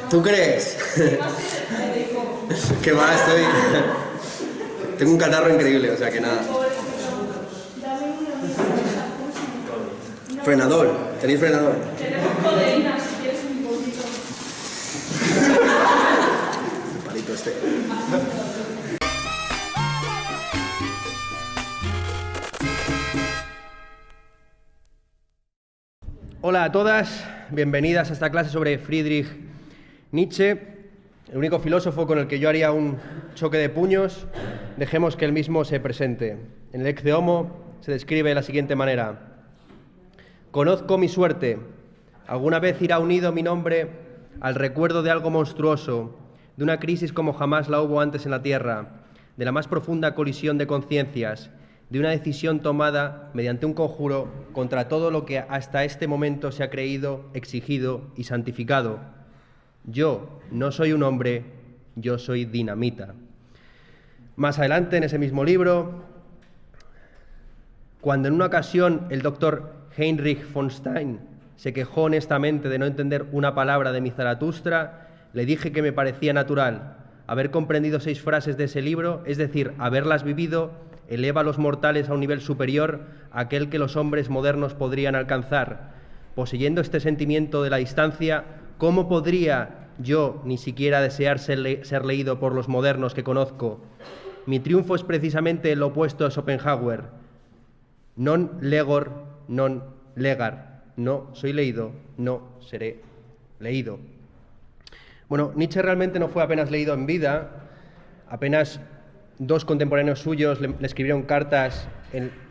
¿Tú crees? Que va, estoy... Tengo un catarro increíble, o sea que nada. Frenador, ¿tenéis frenador? Tenemos codeína si quieres un poquito. El palito este. Hola a todas, bienvenidas a esta clase sobre Friedrich Nietzsche, el único filósofo con el que yo haría un choque de puños. Dejemos que él mismo se presente. En el Ecce Homo se describe de la siguiente manera: conozco mi suerte, alguna vez irá unido mi nombre al recuerdo de algo monstruoso, de una crisis como jamás la hubo antes en la Tierra, de la más profunda colisión de conciencias, de una decisión tomada mediante un conjuro contra todo lo que hasta este momento se ha creído, exigido y santificado. Yo no soy un hombre, yo soy dinamita. Más adelante, en ese mismo libro, cuando en una ocasión el doctor Heinrich von Stein se quejó honestamente de no entender una palabra de mi Zaratustra, le dije que me parecía natural. Haber comprendido 6 frases de ese libro, es decir, haberlas vivido, eleva a los mortales a un nivel superior a aquel que los hombres modernos podrían alcanzar. Poseyendo este sentimiento de la distancia, ¿cómo podría yo ni siquiera desear ser leído por los modernos que conozco? Mi triunfo es precisamente el opuesto a Schopenhauer. Non legor, non legar. No soy leído, no seré leído. Bueno, Nietzsche realmente no fue apenas leído en vida. Apenas 2 contemporáneos suyos le escribieron cartas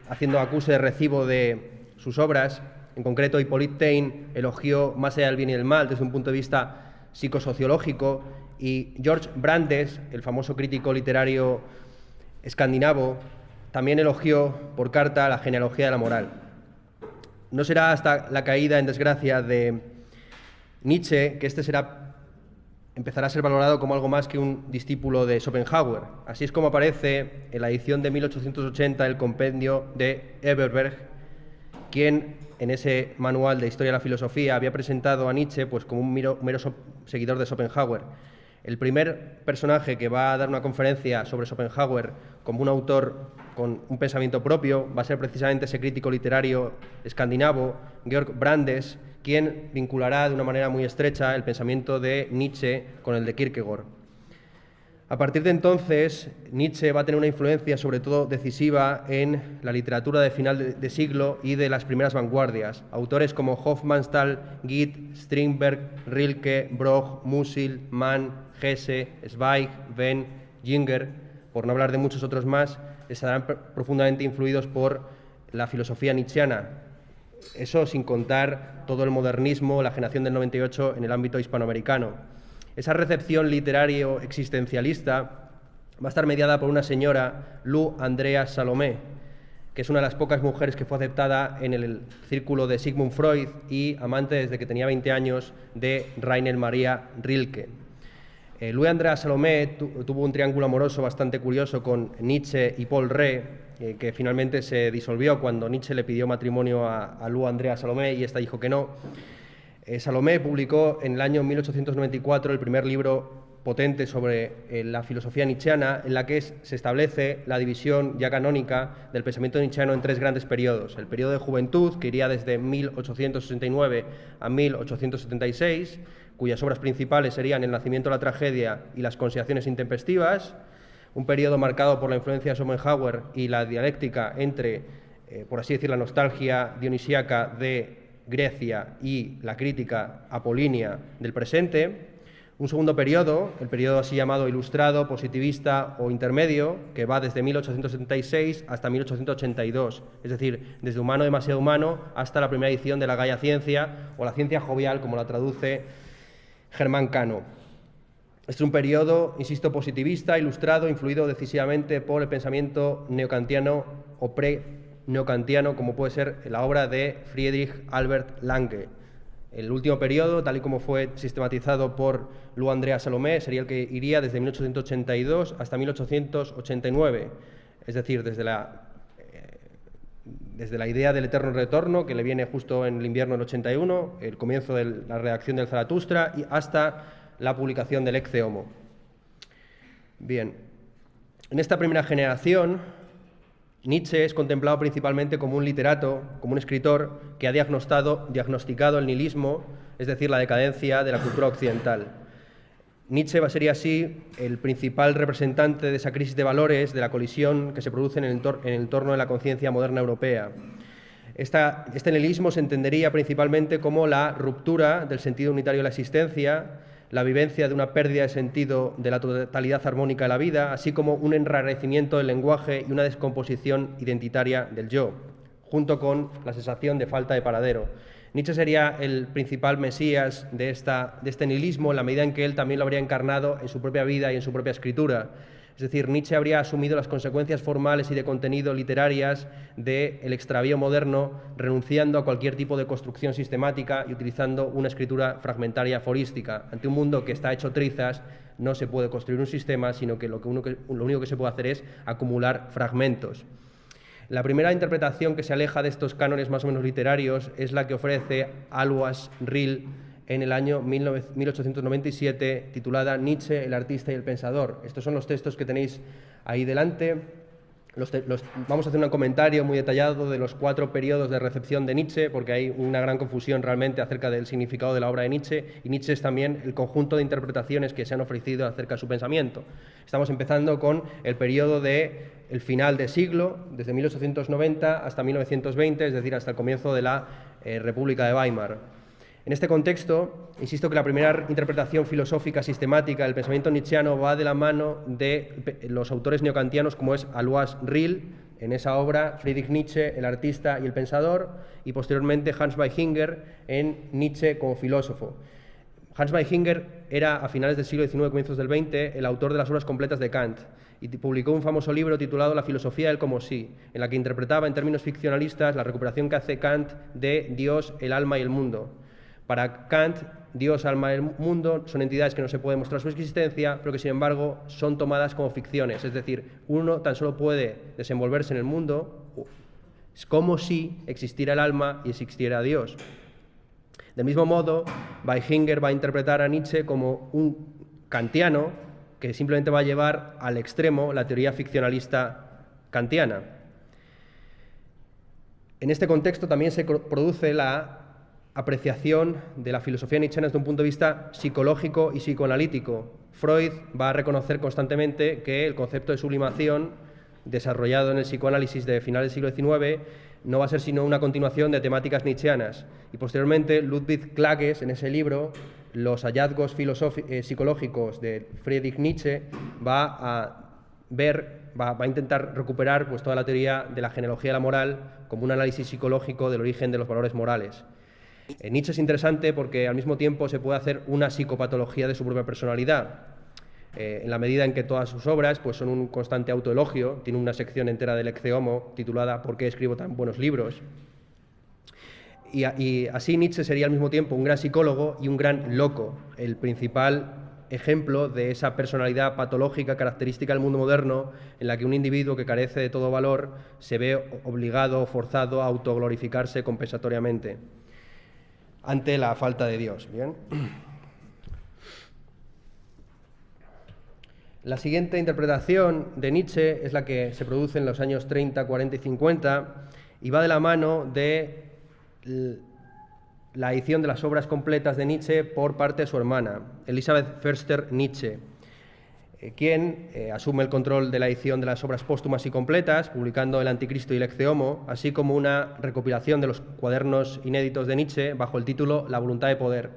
haciendo acuse de recibo de sus obras. En concreto, Hippolyte Taine elogió Más allá del bien y del mal desde un punto de vista psicosociológico, y George Brandes, el famoso crítico literario escandinavo, también elogió por carta la genealogía de la moral. No será hasta la caída en desgracia de Nietzsche que empezará a ser valorado como algo más que un discípulo de Schopenhauer. Así es como aparece en la edición de 1880 el compendio de Eberberg, quien en ese manual de historia de la filosofía había presentado a Nietzsche pues como un mero seguidor de Schopenhauer. El primer personaje que va a dar una conferencia sobre Schopenhauer como un autor con un pensamiento propio va a ser precisamente ese crítico literario escandinavo, Georg Brandes, quien vinculará de una manera muy estrecha el pensamiento de Nietzsche con el de Kierkegaard. A partir de entonces, Nietzsche va a tener una influencia sobre todo decisiva en la literatura de final de siglo y de las primeras vanguardias. Autores como Hofmannsthal, Gitt, Strindberg, Rilke, Bloch, Musil, Mann, Hesse, Zweig, Venn, Ginger, por no hablar de muchos otros más, estarán profundamente influidos por la filosofía nietzscheana. Eso sin contar todo el modernismo, la generación del 98 en el ámbito hispanoamericano. Esa recepción literario-existencialista va a estar mediada por una señora, Lou Andrea Salomé, que es una de las pocas mujeres que fue aceptada en el círculo de Sigmund Freud y amante desde que tenía 20 años de Rainer Maria Rilke. Lou Andrea Salomé tuvo un triángulo amoroso bastante curioso con Nietzsche y Paul Rée, que finalmente se disolvió cuando Nietzsche le pidió matrimonio a Lou Andrea Salomé y esta dijo que no. Salomé publicó en el año 1894 el primer libro potente sobre la filosofía nietzscheana, en la que se establece la división ya canónica del pensamiento nietzscheano en 3 grandes periodos. El periodo de juventud, que iría desde 1869 a 1876, cuyas obras principales serían El nacimiento de la tragedia y Las consideraciones intempestivas, un periodo marcado por la influencia de Schopenhauer y la dialéctica entre, por así decir, la nostalgia dionisíaca de Grecia y la crítica apolínea del presente. Un segundo periodo, el periodo así llamado ilustrado, positivista o intermedio, que va desde 1876 hasta 1882, es decir, desde Humano demasiado humano hasta la primera edición de la Gaia Ciencia, o la ciencia jovial, como la traduce Germán Cano. Este es un periodo, insisto, positivista, ilustrado, influido decisivamente por el pensamiento neokantiano o pre-neokantiano, como puede ser la obra de Friedrich Albert Lange. El último periodo, tal y como fue sistematizado por Lou Andrea Salomé, sería el que iría desde 1882 hasta 1889, es decir, desde la desde la idea del eterno retorno, que le viene justo en el invierno del 81, el comienzo de la redacción del Zaratustra, y hasta la publicación del Ecce Homo. Bien, en esta primera generación, Nietzsche es contemplado principalmente como un literato, como un escritor que ha diagnosticado el nihilismo, es decir, la decadencia de la cultura occidental. Nietzsche sería así el principal representante de esa crisis de valores, de la colisión que se produce en el entorno de la conciencia moderna europea. Este nihilismo se entendería principalmente como la ruptura del sentido unitario de la existencia, la vivencia de una pérdida de sentido de la totalidad armónica de la vida, así como un enrarecimiento del lenguaje y una descomposición identitaria del yo, junto con la sensación de falta de paradero. Nietzsche sería el principal mesías de este nihilismo en la medida en que él también lo habría encarnado en su propia vida y en su propia escritura. Es decir, Nietzsche habría asumido las consecuencias formales y de contenido literarias del extravío moderno, renunciando a cualquier tipo de construcción sistemática y utilizando una escritura fragmentaria aforística. Ante un mundo que está hecho trizas, no se puede construir un sistema, sino que lo único que se puede hacer es acumular fragmentos. La primera interpretación que se aleja de estos cánones más o menos literarios es la que ofrece Alois Riel en el año 1897, titulada Nietzsche, el artista y el pensador. Estos son los textos que tenéis ahí delante. Vamos a hacer un comentario muy detallado de los 4 periodos de recepción de Nietzsche, porque hay una gran confusión realmente acerca del significado de la obra de Nietzsche, y Nietzsche es también el conjunto de interpretaciones que se han ofrecido acerca de su pensamiento. Estamos empezando con el periodo del final de siglo, desde 1890 hasta 1920, es decir, hasta el comienzo de la República de Weimar. En este contexto, insisto que la primera interpretación filosófica sistemática del pensamiento nietzscheano va de la mano de los autores neokantianos como es Alois Riel, en esa obra Friedrich Nietzsche, el artista y el pensador, y posteriormente Hans Weichinger en Nietzsche como filósofo. Hans Weichinger era, a finales del siglo XIX y comienzos del XX, el autor de las obras completas de Kant, y publicó un famoso libro titulado La filosofía del como sí, en la que interpretaba en términos ficcionalistas la recuperación que hace Kant de Dios, el alma y el mundo. Para Kant, Dios, alma y el mundo son entidades que no se puede mostrar su existencia, pero que sin embargo son tomadas como ficciones. Es decir, uno tan solo puede desenvolverse en el mundo como si existiera el alma y existiera Dios. Del mismo modo, Weichinger va a interpretar a Nietzsche como un kantiano que simplemente va a llevar al extremo la teoría ficcionalista kantiana. En este contexto también se produce la apreciación de la filosofía nietzscheana desde un punto de vista psicológico y psicoanalítico. Freud va a reconocer constantemente que el concepto de sublimación, desarrollado en el psicoanálisis de finales del siglo XIX, no va a ser sino una continuación de temáticas nietzscheanas. Y posteriormente, Ludwig Klages, en ese libro, Los hallazgos psicológicos de Friedrich Nietzsche, va a intentar recuperar pues, toda la teoría de la genealogía de la moral como un análisis psicológico del origen de los valores morales. Nietzsche es interesante porque al mismo tiempo se puede hacer una psicopatología de su propia personalidad, en la medida en que todas sus obras pues, son un constante autoelogio. Tiene una sección entera del Ecce Homo titulada ¿Por qué escribo tan buenos libros? Y así Nietzsche sería al mismo tiempo un gran psicólogo y un gran loco, el principal ejemplo de esa personalidad patológica característica del mundo moderno, en la que un individuo que carece de todo valor se ve obligado o forzado a autoglorificarse compensatoriamente ante la falta de Dios. Bien. La siguiente interpretación de Nietzsche es la que se produce en los años 30, 40 y 50 y va de la mano de la edición de las obras completas de Nietzsche por parte de su hermana, Elisabeth Förster Nietzsche, quien asume el control de la edición de las obras póstumas y completas, publicando El Anticristo y el Ecce Homo, así como una recopilación de los cuadernos inéditos de Nietzsche bajo el título La voluntad de poder,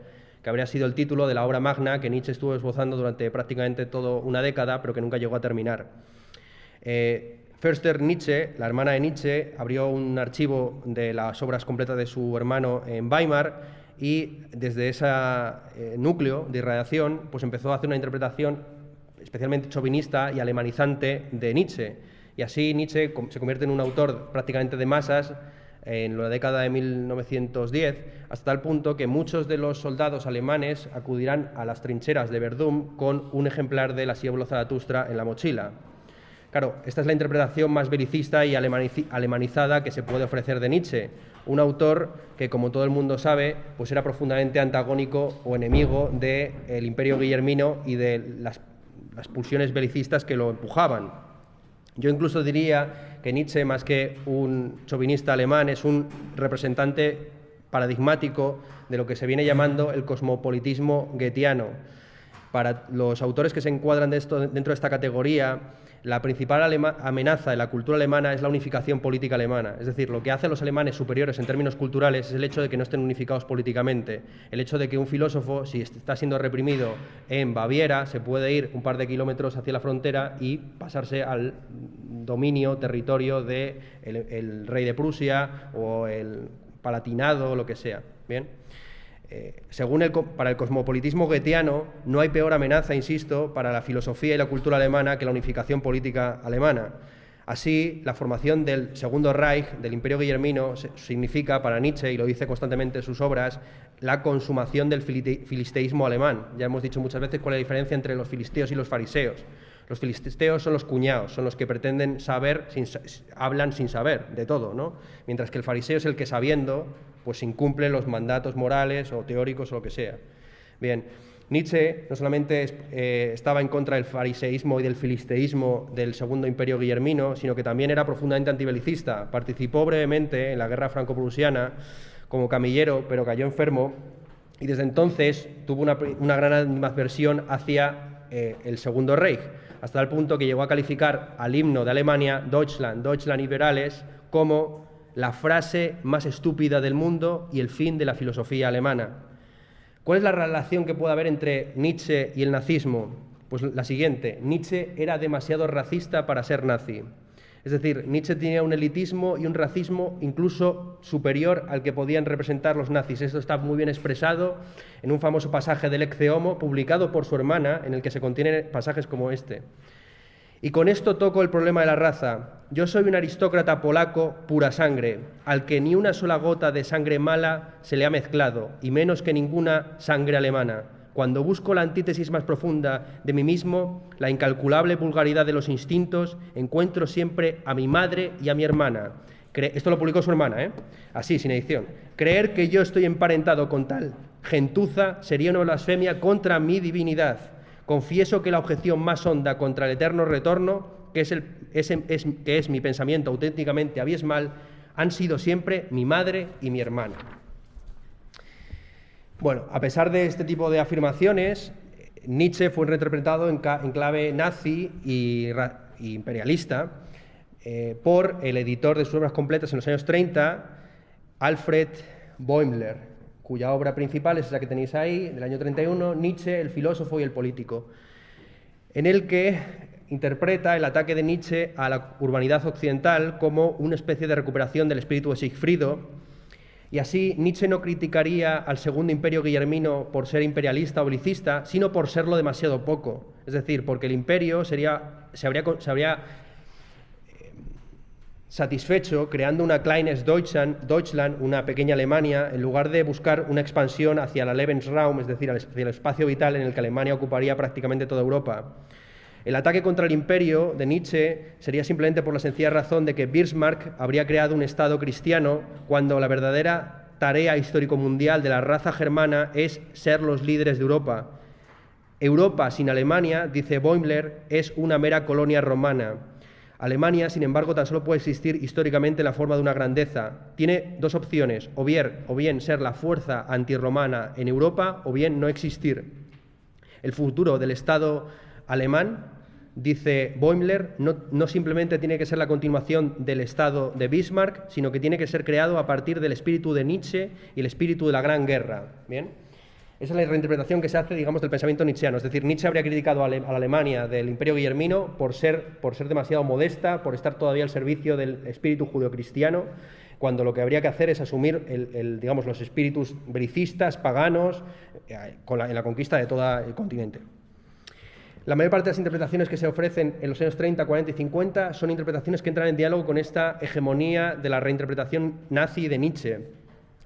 que habría sido el título de la obra magna que Nietzsche estuvo esbozando durante prácticamente toda una década, pero que nunca llegó a terminar. Förster Nietzsche, la hermana de Nietzsche, abrió un archivo de las obras completas de su hermano en Weimar y desde ese núcleo de irradiación pues empezó a hacer una interpretación especialmente chauvinista y alemanizante de Nietzsche. Y así Nietzsche se convierte en un autor prácticamente de masas en la década de 1910, hasta tal punto que muchos de los soldados alemanes acudirán a las trincheras de Verdún con un ejemplar de La Silla de Zaratustra en la mochila. Claro, esta es la interpretación más belicista y alemanizada que se puede ofrecer de Nietzsche, un autor que, como todo el mundo sabe, pues era profundamente antagónico o enemigo del Imperio guillermino y de las pulsiones belicistas que lo empujaban. Yo incluso diría que Nietzsche, más que un chauvinista alemán, es un representante paradigmático de lo que se viene llamando el cosmopolitismo goetheano. Para los autores que se encuadran dentro de esta categoría, la principal amenaza de la cultura alemana es la unificación política alemana. Es decir, lo que hacen los alemanes superiores en términos culturales es el hecho de que no estén unificados políticamente. El hecho de que un filósofo, si está siendo reprimido en Baviera, se puede ir un par de kilómetros hacia la frontera y pasarse al dominio, territorio del rey de Prusia o el Palatinado o lo que sea. ¿Bien? Para el cosmopolitismo goetheano, no hay peor amenaza, insisto, para la filosofía y la cultura alemana que la unificación política alemana. Así, la formación del Segundo Reich, del Imperio guillermino, significa para Nietzsche, y lo dice constantemente en sus obras, la consumación del filisteísmo alemán. Ya hemos dicho muchas veces cuál es la diferencia entre los filisteos y los fariseos. Los filisteos son los cuñados, son los que pretenden saber, hablan sin saber de todo, ¿no? Mientras que el fariseo es el que, sabiendo, pues incumple los mandatos morales o teóricos o lo que sea. Bien, Nietzsche no solamente estaba en contra del fariseísmo y del filisteísmo del Segundo Imperio guillermino, sino que también era profundamente antibelicista. Participó brevemente en la guerra franco-prusiana como camillero, pero cayó enfermo y desde entonces tuvo una gran animadversión hacia el Segundo Reich, hasta el punto que llegó a calificar al himno de Alemania, Deutschland, Deutschland über alles, como la frase más estúpida del mundo y el fin de la filosofía alemana. ¿Cuál es la relación que puede haber entre Nietzsche y el nazismo? Pues la siguiente: Nietzsche era demasiado racista para ser nazi. Es decir, Nietzsche tenía un elitismo y un racismo incluso superior al que podían representar los nazis. Esto está muy bien expresado en un famoso pasaje del Ecce Homo, publicado por su hermana, en el que se contienen pasajes como este. Y con esto toco el problema de la raza. Yo soy un aristócrata polaco pura sangre, al que ni una sola gota de sangre mala se le ha mezclado, y menos que ninguna sangre alemana. Cuando busco la antítesis más profunda de mí mismo, la incalculable vulgaridad de los instintos, encuentro siempre a mi madre y a mi hermana. Esto lo publicó su hermana, así, sin edición. Creer que yo estoy emparentado con tal gentuza sería una blasfemia contra mi divinidad. Confieso que la objeción más honda contra el eterno retorno, que es mi pensamiento auténticamente abismal, han sido siempre mi madre y mi hermana. Bueno, a pesar de este tipo de afirmaciones, Nietzsche fue reinterpretado en clave nazi y imperialista por el editor de sus obras completas en los años 30, Alfred Bäumler, cuya obra principal es esa que tenéis ahí, del año 31, Nietzsche, el filósofo y el político, en el que interpreta el ataque de Nietzsche a la urbanidad occidental como una especie de recuperación del espíritu de Sigfrido. Y así Nietzsche no criticaría al Segundo Imperio guillermino por ser imperialista o belicista, sino por serlo demasiado poco. Es decir, porque el imperio se habría satisfecho creando una Kleines Deutschland, una pequeña Alemania, en lugar de buscar una expansión hacia la Lebensraum, es decir, hacia el espacio vital en el que Alemania ocuparía prácticamente toda Europa. El ataque contra el imperio de Nietzsche sería simplemente por la sencilla razón de que Bismarck habría creado un Estado cristiano cuando la verdadera tarea histórico-mundial de la raza germana es ser los líderes de Europa. Europa sin Alemania, dice Bäumler, es una mera colonia romana. Alemania, sin embargo, tan solo puede existir históricamente en la forma de una grandeza. Tiene dos opciones, o bien ser la fuerza antirromana en Europa, o bien no existir. El futuro del Estado alemán, dice Bäumler, no simplemente tiene que ser la continuación del Estado de Bismarck, sino que tiene que ser creado a partir del espíritu de Nietzsche y el espíritu de la Gran Guerra. ¿Bien? Esa es la reinterpretación que se hace, digamos, del pensamiento nietzscheano. Es decir, Nietzsche habría criticado a la Alemania del Imperio guillermino por ser demasiado modesta, por estar todavía al servicio del espíritu judeocristiano, cuando lo que habría que hacer es asumir digamos, los espíritus belicistas, paganos, en la conquista de todo el continente. La mayor parte de las interpretaciones que se ofrecen en los años 30, 40 y 50 son interpretaciones que entran en diálogo con esta hegemonía de la reinterpretación nazi de Nietzsche.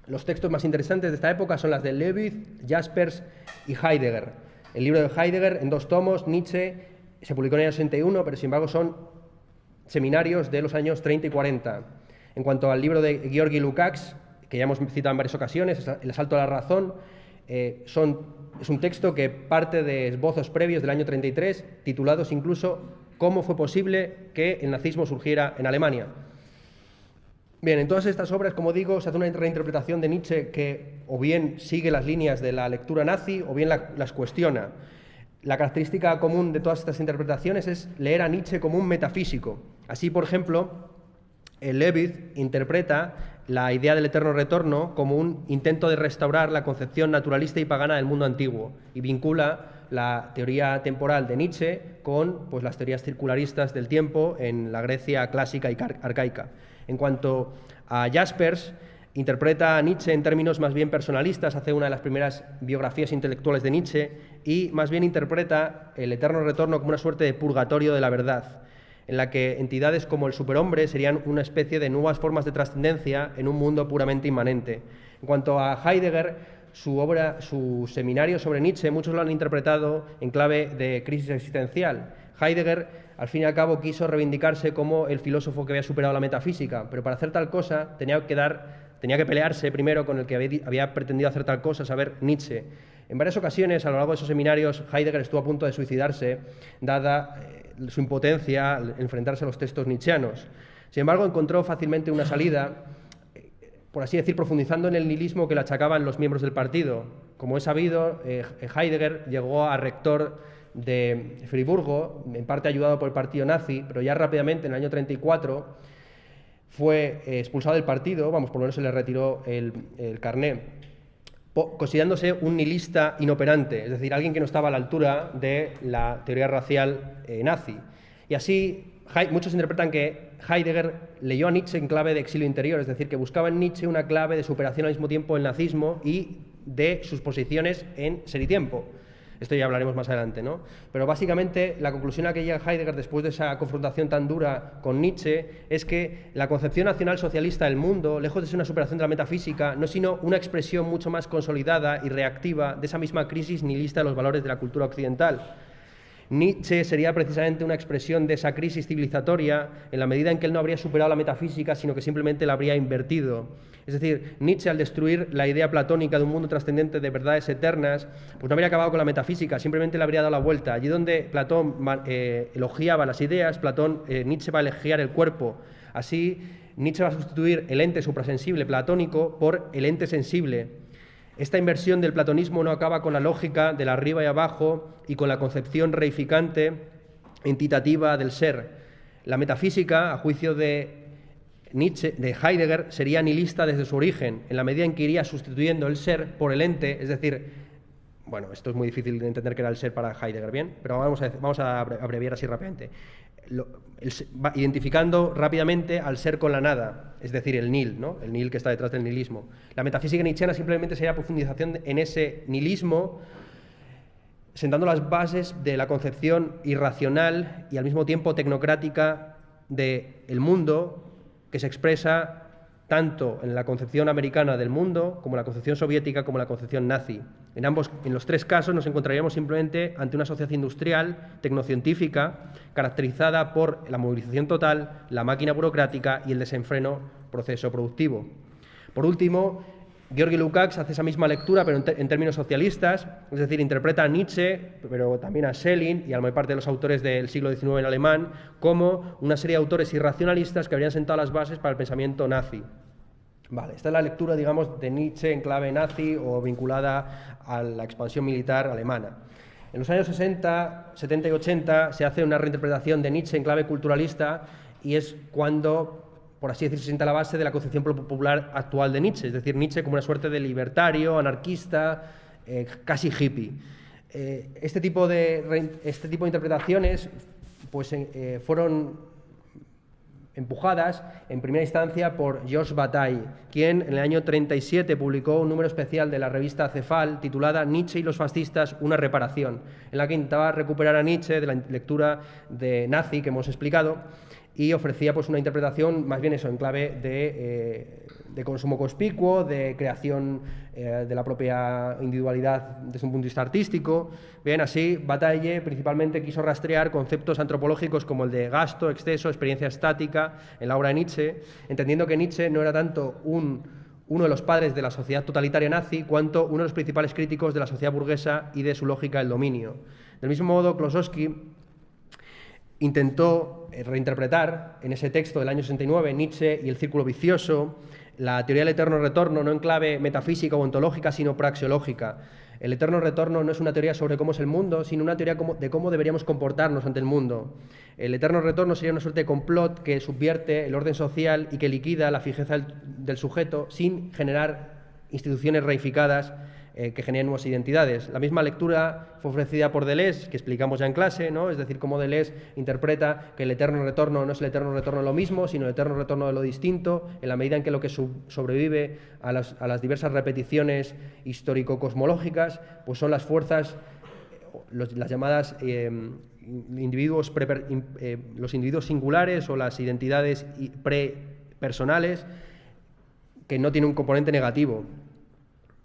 Los textos más interesantes de esta época son las de Lewis, Jaspers y Heidegger. El libro de Heidegger, en 2 tomos, Nietzsche, se publicó en el año 61, pero sin embargo son seminarios de los años 30 y 40. En cuanto al libro de Georgi Lukács, que ya hemos citado en varias ocasiones, El asalto a la razón, es un texto que parte de esbozos previos del año 33, titulados incluso ¿Cómo fue posible que el nazismo surgiera en Alemania? Bien, en todas estas obras, como digo, se hace una reinterpretación de Nietzsche que o bien sigue las líneas de la lectura nazi o bien las cuestiona. La característica común de todas estas interpretaciones es leer a Nietzsche como un metafísico. Así, por ejemplo, Levith interpreta la idea del eterno retorno como un intento de restaurar la concepción naturalista y pagana del mundo antiguo y vincula la teoría temporal de Nietzsche con pues, las teorías circularistas del tiempo en la Grecia clásica y arcaica. En cuanto a Jaspers, interpreta a Nietzsche en términos más bien personalistas, hace una de las primeras biografías intelectuales de Nietzsche y más bien interpreta el eterno retorno como una suerte de purgatorio de la verdad, en la que entidades como el superhombre serían una especie de nuevas formas de trascendencia en un mundo puramente inmanente. En cuanto a Heidegger, su seminario sobre Nietzsche, muchos lo han interpretado en clave de crisis existencial. Heidegger, al fin y al cabo, quiso reivindicarse como el filósofo que había superado la metafísica, pero para hacer tal cosa tenía que pelearse primero con el que había pretendido hacer tal cosa, saber Nietzsche. En varias ocasiones, a lo largo de esos seminarios, Heidegger estuvo a punto de suicidarse, dada su impotencia al enfrentarse a los textos nietzscheanos. Sin embargo, encontró fácilmente una salida, por así decir, profundizando en el nihilismo que le achacaban los miembros del partido. Como es sabido, Heidegger llegó a rector de Friburgo, en parte ayudado por el partido nazi, pero ya rápidamente, en el año 34, fue expulsado del partido, por lo menos se le retiró el carné, considerándose un nihilista inoperante, es decir, alguien que no estaba a la altura de la teoría racial nazi. Y así, muchos interpretan que Heidegger leyó a Nietzsche en clave de exilio interior, es decir, que buscaba en Nietzsche una clave de superación al mismo tiempo del nazismo y de sus posiciones en Ser y Tiempo. Esto ya hablaremos más adelante, ¿no? Pero básicamente la conclusión a que llega Heidegger después de esa confrontación tan dura con Nietzsche es que la concepción nacional socialista del mundo, lejos de ser una superación de la metafísica, no es sino una expresión mucho más consolidada y reactiva de esa misma crisis nihilista de los valores de la cultura occidental. Nietzsche sería precisamente una expresión de esa crisis civilizatoria en la medida en que él no habría superado la metafísica, sino que simplemente la habría invertido. Es decir, Nietzsche, al destruir la idea platónica de un mundo trascendente de verdades eternas, pues no habría acabado con la metafísica, simplemente le habría dado la vuelta. Allí donde Platón elogiaba las ideas, Nietzsche va a elogiar el cuerpo. Así, Nietzsche va a sustituir el ente suprasensible platónico por el ente sensible. Esta inversión del platonismo no acaba con la lógica del arriba y abajo y con la concepción reificante, entitativa del ser. La metafísica, a juicio de Heidegger, sería nihilista desde su origen, en la medida en que iría sustituyendo el ser por el ente, es decir, bueno, esto es muy difícil de entender que era el ser para Heidegger, ¿bien? Pero vamos a abreviar así rápidamente. Identificando rápidamente al ser con la nada, es decir, el nihil, ¿no? El nihil que está detrás del nihilismo. La metafísica nietzscheana simplemente sería profundización en ese nihilismo, sentando las bases de la concepción irracional y al mismo tiempo tecnocrática del mundo que se expresa tanto en la concepción americana del mundo, como la concepción soviética, como la concepción nazi. En los tres casos nos encontraríamos simplemente ante una sociedad industrial, tecnocientífica, caracterizada por la movilización total, la máquina burocrática y el desenfreno proceso productivo. Por último, Georgi Lukács hace esa misma lectura, pero en términos socialistas, es decir, interpreta a Nietzsche, pero también a Schelling y a la mayor parte de los autores del siglo XIX en alemán, como una serie de autores irracionalistas que habrían sentado las bases para el pensamiento nazi. Vale, esta es la lectura, digamos, de Nietzsche en clave nazi o vinculada a la expansión militar alemana. En los años 60, 70 y 80 se hace una reinterpretación de Nietzsche en clave culturalista y es cuando, por así decir, se sienta la base de la concepción popular actual de Nietzsche, es decir, Nietzsche como una suerte de libertario, anarquista, casi hippie. Este tipo de interpretaciones pues, fueron empujadas en primera instancia por Georges Bataille, quien en el año 37 publicó un número especial de la revista Cefal titulada Nietzsche y los fascistas, una reparación, en la que intentaba recuperar a Nietzsche de la lectura de nazi que hemos explicado y ofrecía pues una interpretación más bien eso, en clave de de consumo conspicuo, de creación de la propia individualidad desde un punto de vista artístico. Bien, así Bataille principalmente quiso rastrear conceptos antropológicos como el de gasto, exceso, experiencia estática en la obra de Nietzsche, entendiendo que Nietzsche no era tanto uno de los padres de la sociedad totalitaria nazi, cuanto uno de los principales críticos de la sociedad burguesa y de su lógica del dominio. Del mismo modo, Klossowski intentó reinterpretar en ese texto del año 69 Nietzsche y el círculo vicioso, la teoría del eterno retorno, no en clave metafísica o ontológica, sino praxeológica. El eterno retorno no es una teoría sobre cómo es el mundo, sino una teoría de cómo deberíamos comportarnos ante el mundo. El eterno retorno sería una suerte de complot que subvierte el orden social y que liquida la fijeza del sujeto sin generar instituciones reificadas que generen nuevas identidades. La misma lectura fue ofrecida por Deleuze, que explicamos ya en clase, ¿no? Es decir, cómo Deleuze interpreta que el eterno retorno no es el eterno retorno de lo mismo, sino el eterno retorno de lo distinto, en la medida en que lo que sobrevive a las diversas repeticiones histórico-cosmológicas, pues son las fuerzas, las llamadas los individuos singulares o las identidades prepersonales que no tienen un componente negativo.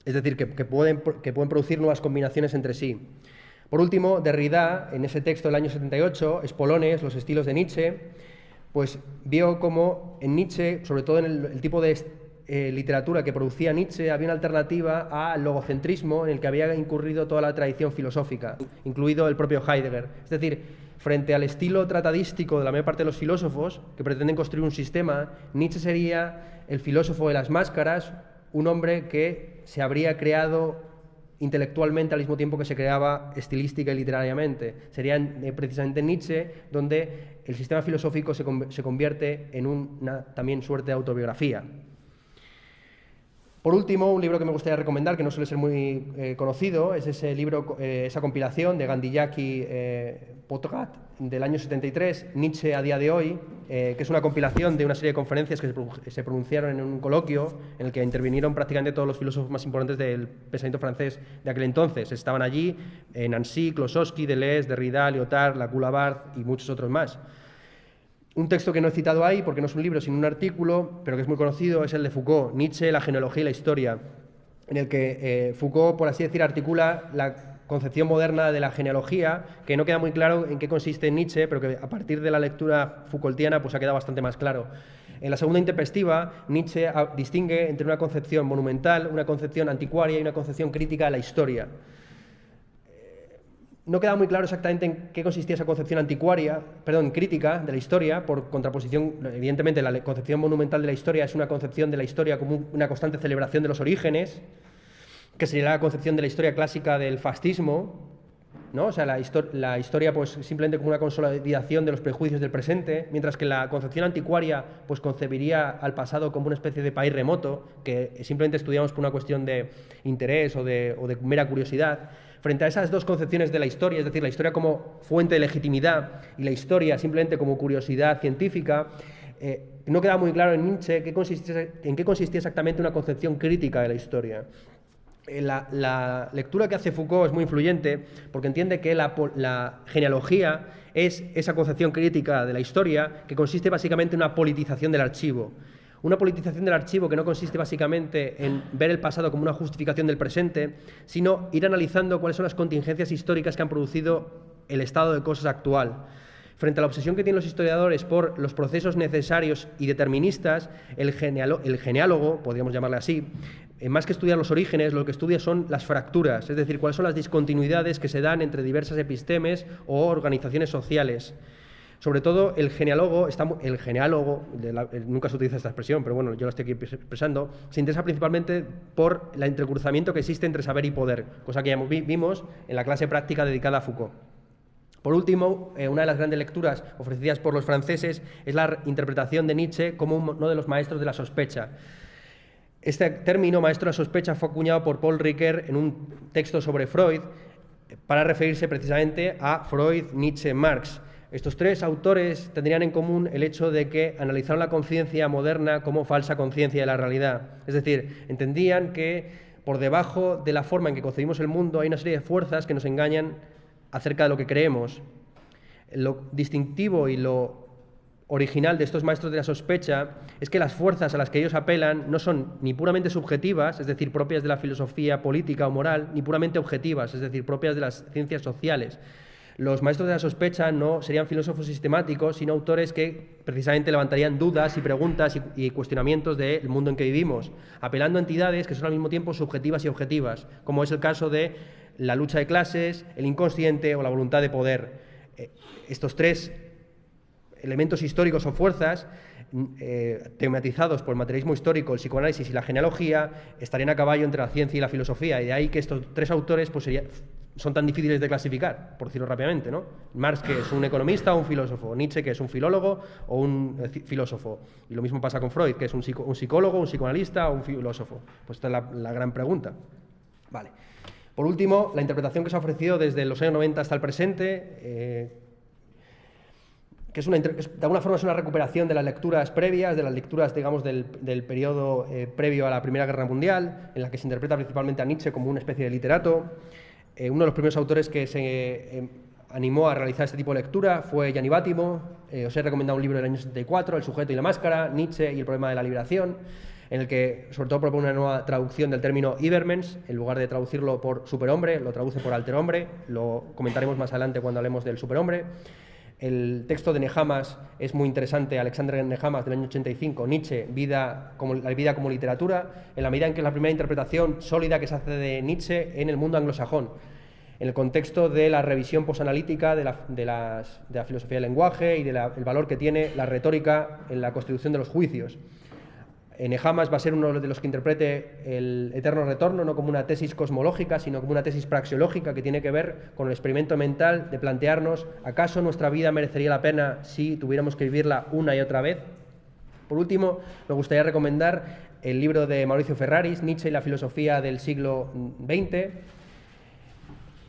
Es decir, que pueden producir nuevas combinaciones entre sí. Por último, Derrida, en ese texto del año 78, Espolones, los estilos de Nietzsche, pues vio cómo en Nietzsche, sobre todo en el tipo de literatura que producía Nietzsche, había una alternativa al logocentrismo en el que había incurrido toda la tradición filosófica, incluido el propio Heidegger. Es decir, frente al estilo tratadístico de la mayor parte de los filósofos que pretenden construir un sistema, Nietzsche sería el filósofo de las máscaras, un hombre que se habría creado intelectualmente al mismo tiempo que se creaba estilística y literariamente. Sería precisamente Nietzsche donde el sistema filosófico se convierte en una también suerte de autobiografía. Por último, un libro que me gustaría recomendar, que no suele ser muy conocido, es ese libro, esa compilación de Gandillac y Potrat del año 73, Nietzsche a día de hoy, que es una compilación de una serie de conferencias que se pronunciaron en un coloquio en el que intervinieron prácticamente todos los filósofos más importantes del pensamiento francés de aquel entonces. Estaban allí Nancy, Klossowski, Deleuze, Derrida, Lyotard, Lacoue-Labarthe y muchos otros más. Un texto que no he citado ahí, porque no es un libro, sino un artículo, pero que es muy conocido, es el de Foucault, Nietzsche, la genealogía y la historia, en el que Foucault, por así decir, articula la concepción moderna de la genealogía, que no queda muy claro en qué consiste en Nietzsche, pero que a partir de la lectura Foucaultiana pues ha quedado bastante más claro. En la segunda intempestiva, Nietzsche distingue entre una concepción monumental, una concepción anticuaria y una concepción crítica de la historia. No queda muy claro exactamente en qué consistía esa concepción crítica de la historia, por contraposición, evidentemente la concepción monumental de la historia es una concepción de la historia como una constante celebración de los orígenes, que sería la concepción de la historia clásica del fascismo, ¿no? O sea, la historia pues simplemente como una consolidación de los prejuicios del presente, mientras que la concepción anticuaria pues concebiría al pasado como una especie de país remoto, que simplemente estudiamos por una cuestión de interés o de mera curiosidad. Frente a esas dos concepciones de la historia, es decir, la historia como fuente de legitimidad y la historia simplemente como curiosidad científica, no queda muy claro en Nietzsche en qué consistía exactamente una concepción crítica de la historia. La lectura que hace Foucault es muy influyente porque entiende que la genealogía es esa concepción crítica de la historia que consiste básicamente en una politización del archivo. Una politización del archivo que no consiste básicamente en ver el pasado como una justificación del presente, sino ir analizando cuáles son las contingencias históricas que han producido el estado de cosas actual. Frente a la obsesión que tienen los historiadores por los procesos necesarios y deterministas, el geneálogo, podríamos llamarle así, más que estudiar los orígenes, lo que estudia son las fracturas, es decir, cuáles son las discontinuidades que se dan entre diversas epistemes o organizaciones sociales. Sobre todo, el geneálogo, nunca se utiliza esta expresión, pero bueno, yo la estoy aquí expresando, se interesa principalmente por el entrecruzamiento que existe entre saber y poder, cosa que ya vimos en la clase práctica dedicada a Foucault. Por último, una de las grandes lecturas ofrecidas por los franceses es la interpretación de Nietzsche como uno de los maestros de la sospecha. Este término, maestro de la sospecha, fue acuñado por Paul Ricoeur en un texto sobre Freud para referirse precisamente a Freud, Nietzsche, Marx. Estos tres autores tendrían en común el hecho de que analizaron la conciencia moderna como falsa conciencia de la realidad. Es decir, entendían que por debajo de la forma en que concebimos el mundo hay una serie de fuerzas que nos engañan acerca de lo que creemos. Lo distintivo y lo original de estos maestros de la sospecha es que las fuerzas a las que ellos apelan no son ni puramente subjetivas, es decir, propias de la filosofía política o moral, ni puramente objetivas, es decir, propias de las ciencias sociales. Los maestros de la sospecha no serían filósofos sistemáticos, sino autores que precisamente levantarían dudas y preguntas y cuestionamientos del mundo en que vivimos, apelando a entidades que son al mismo tiempo subjetivas y objetivas, como es el caso de la lucha de clases, el inconsciente o la voluntad de poder. Estos tres elementos históricos o fuerzas tematizados por el materialismo histórico, el psicoanálisis y la genealogía estarían a caballo entre la ciencia y la filosofía, y de ahí que estos tres autores pues, son tan difíciles de clasificar, por decirlo rápidamente, ¿no? Marx, que es un economista o un filósofo, Nietzsche, que es un filólogo o un filósofo, y lo mismo pasa con Freud, que es un psicólogo, un psicoanalista o un filósofo. Pues esta es la gran pregunta. Vale. Por último, la interpretación que se ha ofrecido desde los años 90 hasta el presente, que de alguna forma es una recuperación de las lecturas previas, de las lecturas, digamos, del periodo previo a la Primera Guerra Mundial, en la que se interpreta principalmente a Nietzsche como una especie de literato. Uno de los primeros autores que se animó a realizar este tipo de lectura fue Gianni Vattimo. Os he recomendado un libro del año 74, El sujeto y la máscara, Nietzsche y el problema de la liberación, en el que sobre todo propone una nueva traducción del término Übermensch, en lugar de traducirlo por superhombre, lo traduce por alterhombre, lo comentaremos más adelante cuando hablemos del superhombre. El texto de Nehamas es muy interesante, Alexander Nehamas, del año 85, Nietzsche, la vida como literatura, en la medida en que es la primera interpretación sólida que se hace de Nietzsche en el mundo anglosajón, en el contexto de la revisión posanalítica de la filosofía del lenguaje y del valor que tiene la retórica en la constitución de los juicios. Nehamas va a ser uno de los que interprete el eterno retorno no como una tesis cosmológica, sino como una tesis praxeológica que tiene que ver con el experimento mental de plantearnos ¿acaso nuestra vida merecería la pena si tuviéramos que vivirla una y otra vez? Por último, me gustaría recomendar el libro de Mauricio Ferraris, Nietzsche y la filosofía del siglo XX,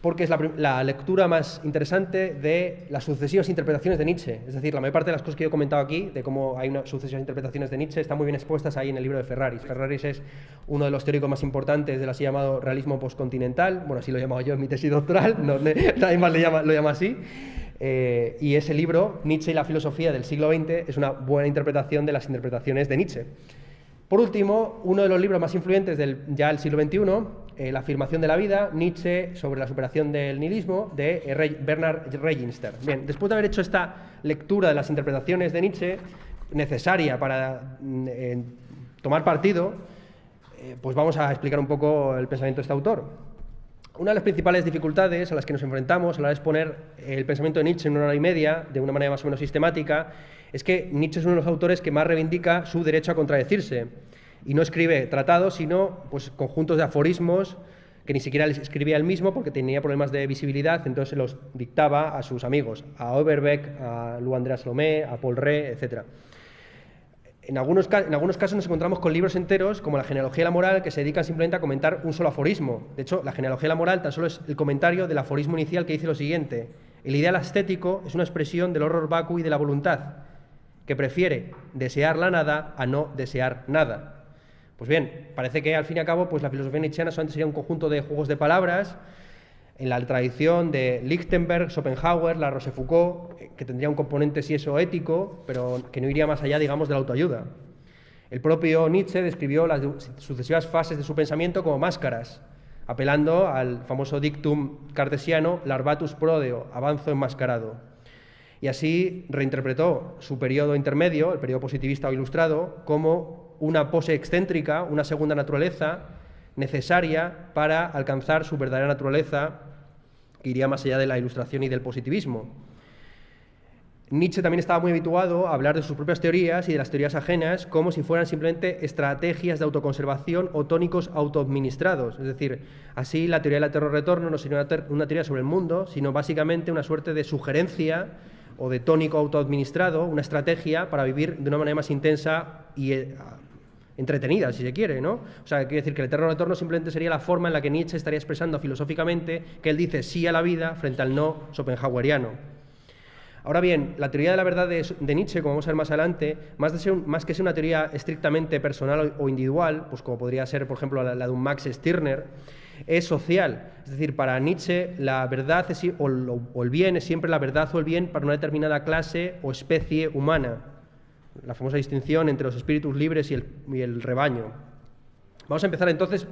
porque es la lectura más interesante de las sucesivas interpretaciones de Nietzsche. Es decir, la mayor parte de las cosas que yo he comentado aquí, de cómo hay unas sucesivas interpretaciones de Nietzsche, están muy bien expuestas ahí en el libro de Ferraris. Ferraris es uno de los teóricos más importantes del así llamado realismo postcontinental, bueno, así lo he llamado yo en mi tesis doctoral, nadie más lo llama así, y ese libro, Nietzsche y la filosofía del siglo XX, es una buena interpretación de las interpretaciones de Nietzsche. Por último, uno de los libros más influyentes del siglo XXI, La afirmación de la vida, Nietzsche sobre la superación del nihilismo, de Bernard Regenster. Bien, después de haber hecho esta lectura de las interpretaciones de Nietzsche, necesaria para tomar partido, pues vamos a explicar un poco el pensamiento de este autor. Una de las principales dificultades a las que nos enfrentamos a la hora de exponer el pensamiento de Nietzsche en una hora y media, de una manera más o menos sistemática, es que Nietzsche es uno de los autores que más reivindica su derecho a contradecirse y no escribe tratados, sino pues, conjuntos de aforismos que ni siquiera les escribía él mismo porque tenía problemas de visibilidad, entonces se los dictaba a sus amigos, a Overbeck, a Lou Andrea Salomé, a Paul Rée, etc. En algunos casos nos encontramos con libros enteros, como la Genealogía de la Moral, que se dedican simplemente a comentar un solo aforismo. De hecho, la Genealogía de la Moral tan solo es el comentario del aforismo inicial que dice lo siguiente: el ideal estético es una expresión del horror vacuo y de la voluntad, que prefiere desear la nada a no desear nada. Pues bien, parece que al fin y al cabo pues la filosofía nietzscheana solamente sería un conjunto de juegos de palabras en la tradición de Lichtenberg, Schopenhauer, La Rochefoucauld, que tendría un componente si eso ético, pero que no iría más allá, digamos, de la autoayuda. El propio Nietzsche describió las sucesivas fases de su pensamiento como máscaras, apelando al famoso dictum cartesiano larvatus prodeo, avanzo enmascarado. Y así reinterpretó su periodo intermedio, el periodo positivista o ilustrado, como una pose excéntrica, una segunda naturaleza necesaria para alcanzar su verdadera naturaleza, que iría más allá de la ilustración y del positivismo. Nietzsche también estaba muy habituado a hablar de sus propias teorías y de las teorías ajenas como si fueran simplemente estrategias de autoconservación o tónicos autoadministrados. Es decir, así la teoría del eterno retorno no sería una teoría sobre el mundo, sino básicamente una suerte de sugerencia o de tónico autoadministrado, una estrategia para vivir de una manera más intensa y entretenida, si se quiere, ¿no? O sea, quiere decir que el eterno retorno simplemente sería la forma en la que Nietzsche estaría expresando filosóficamente que él dice sí a la vida frente al no schopenhaueriano. Ahora bien, la teoría de la verdad de Nietzsche, como vamos a ver más adelante, más que ser una teoría estrictamente personal o individual, pues como podría ser, por ejemplo, la de un Max Stirner, es social. Es decir, para Nietzsche la verdad o el bien es siempre la verdad o el bien para una determinada clase o especie humana. la famosa distinción entre los espíritus libres y el rebaño. Vamos a empezar entonces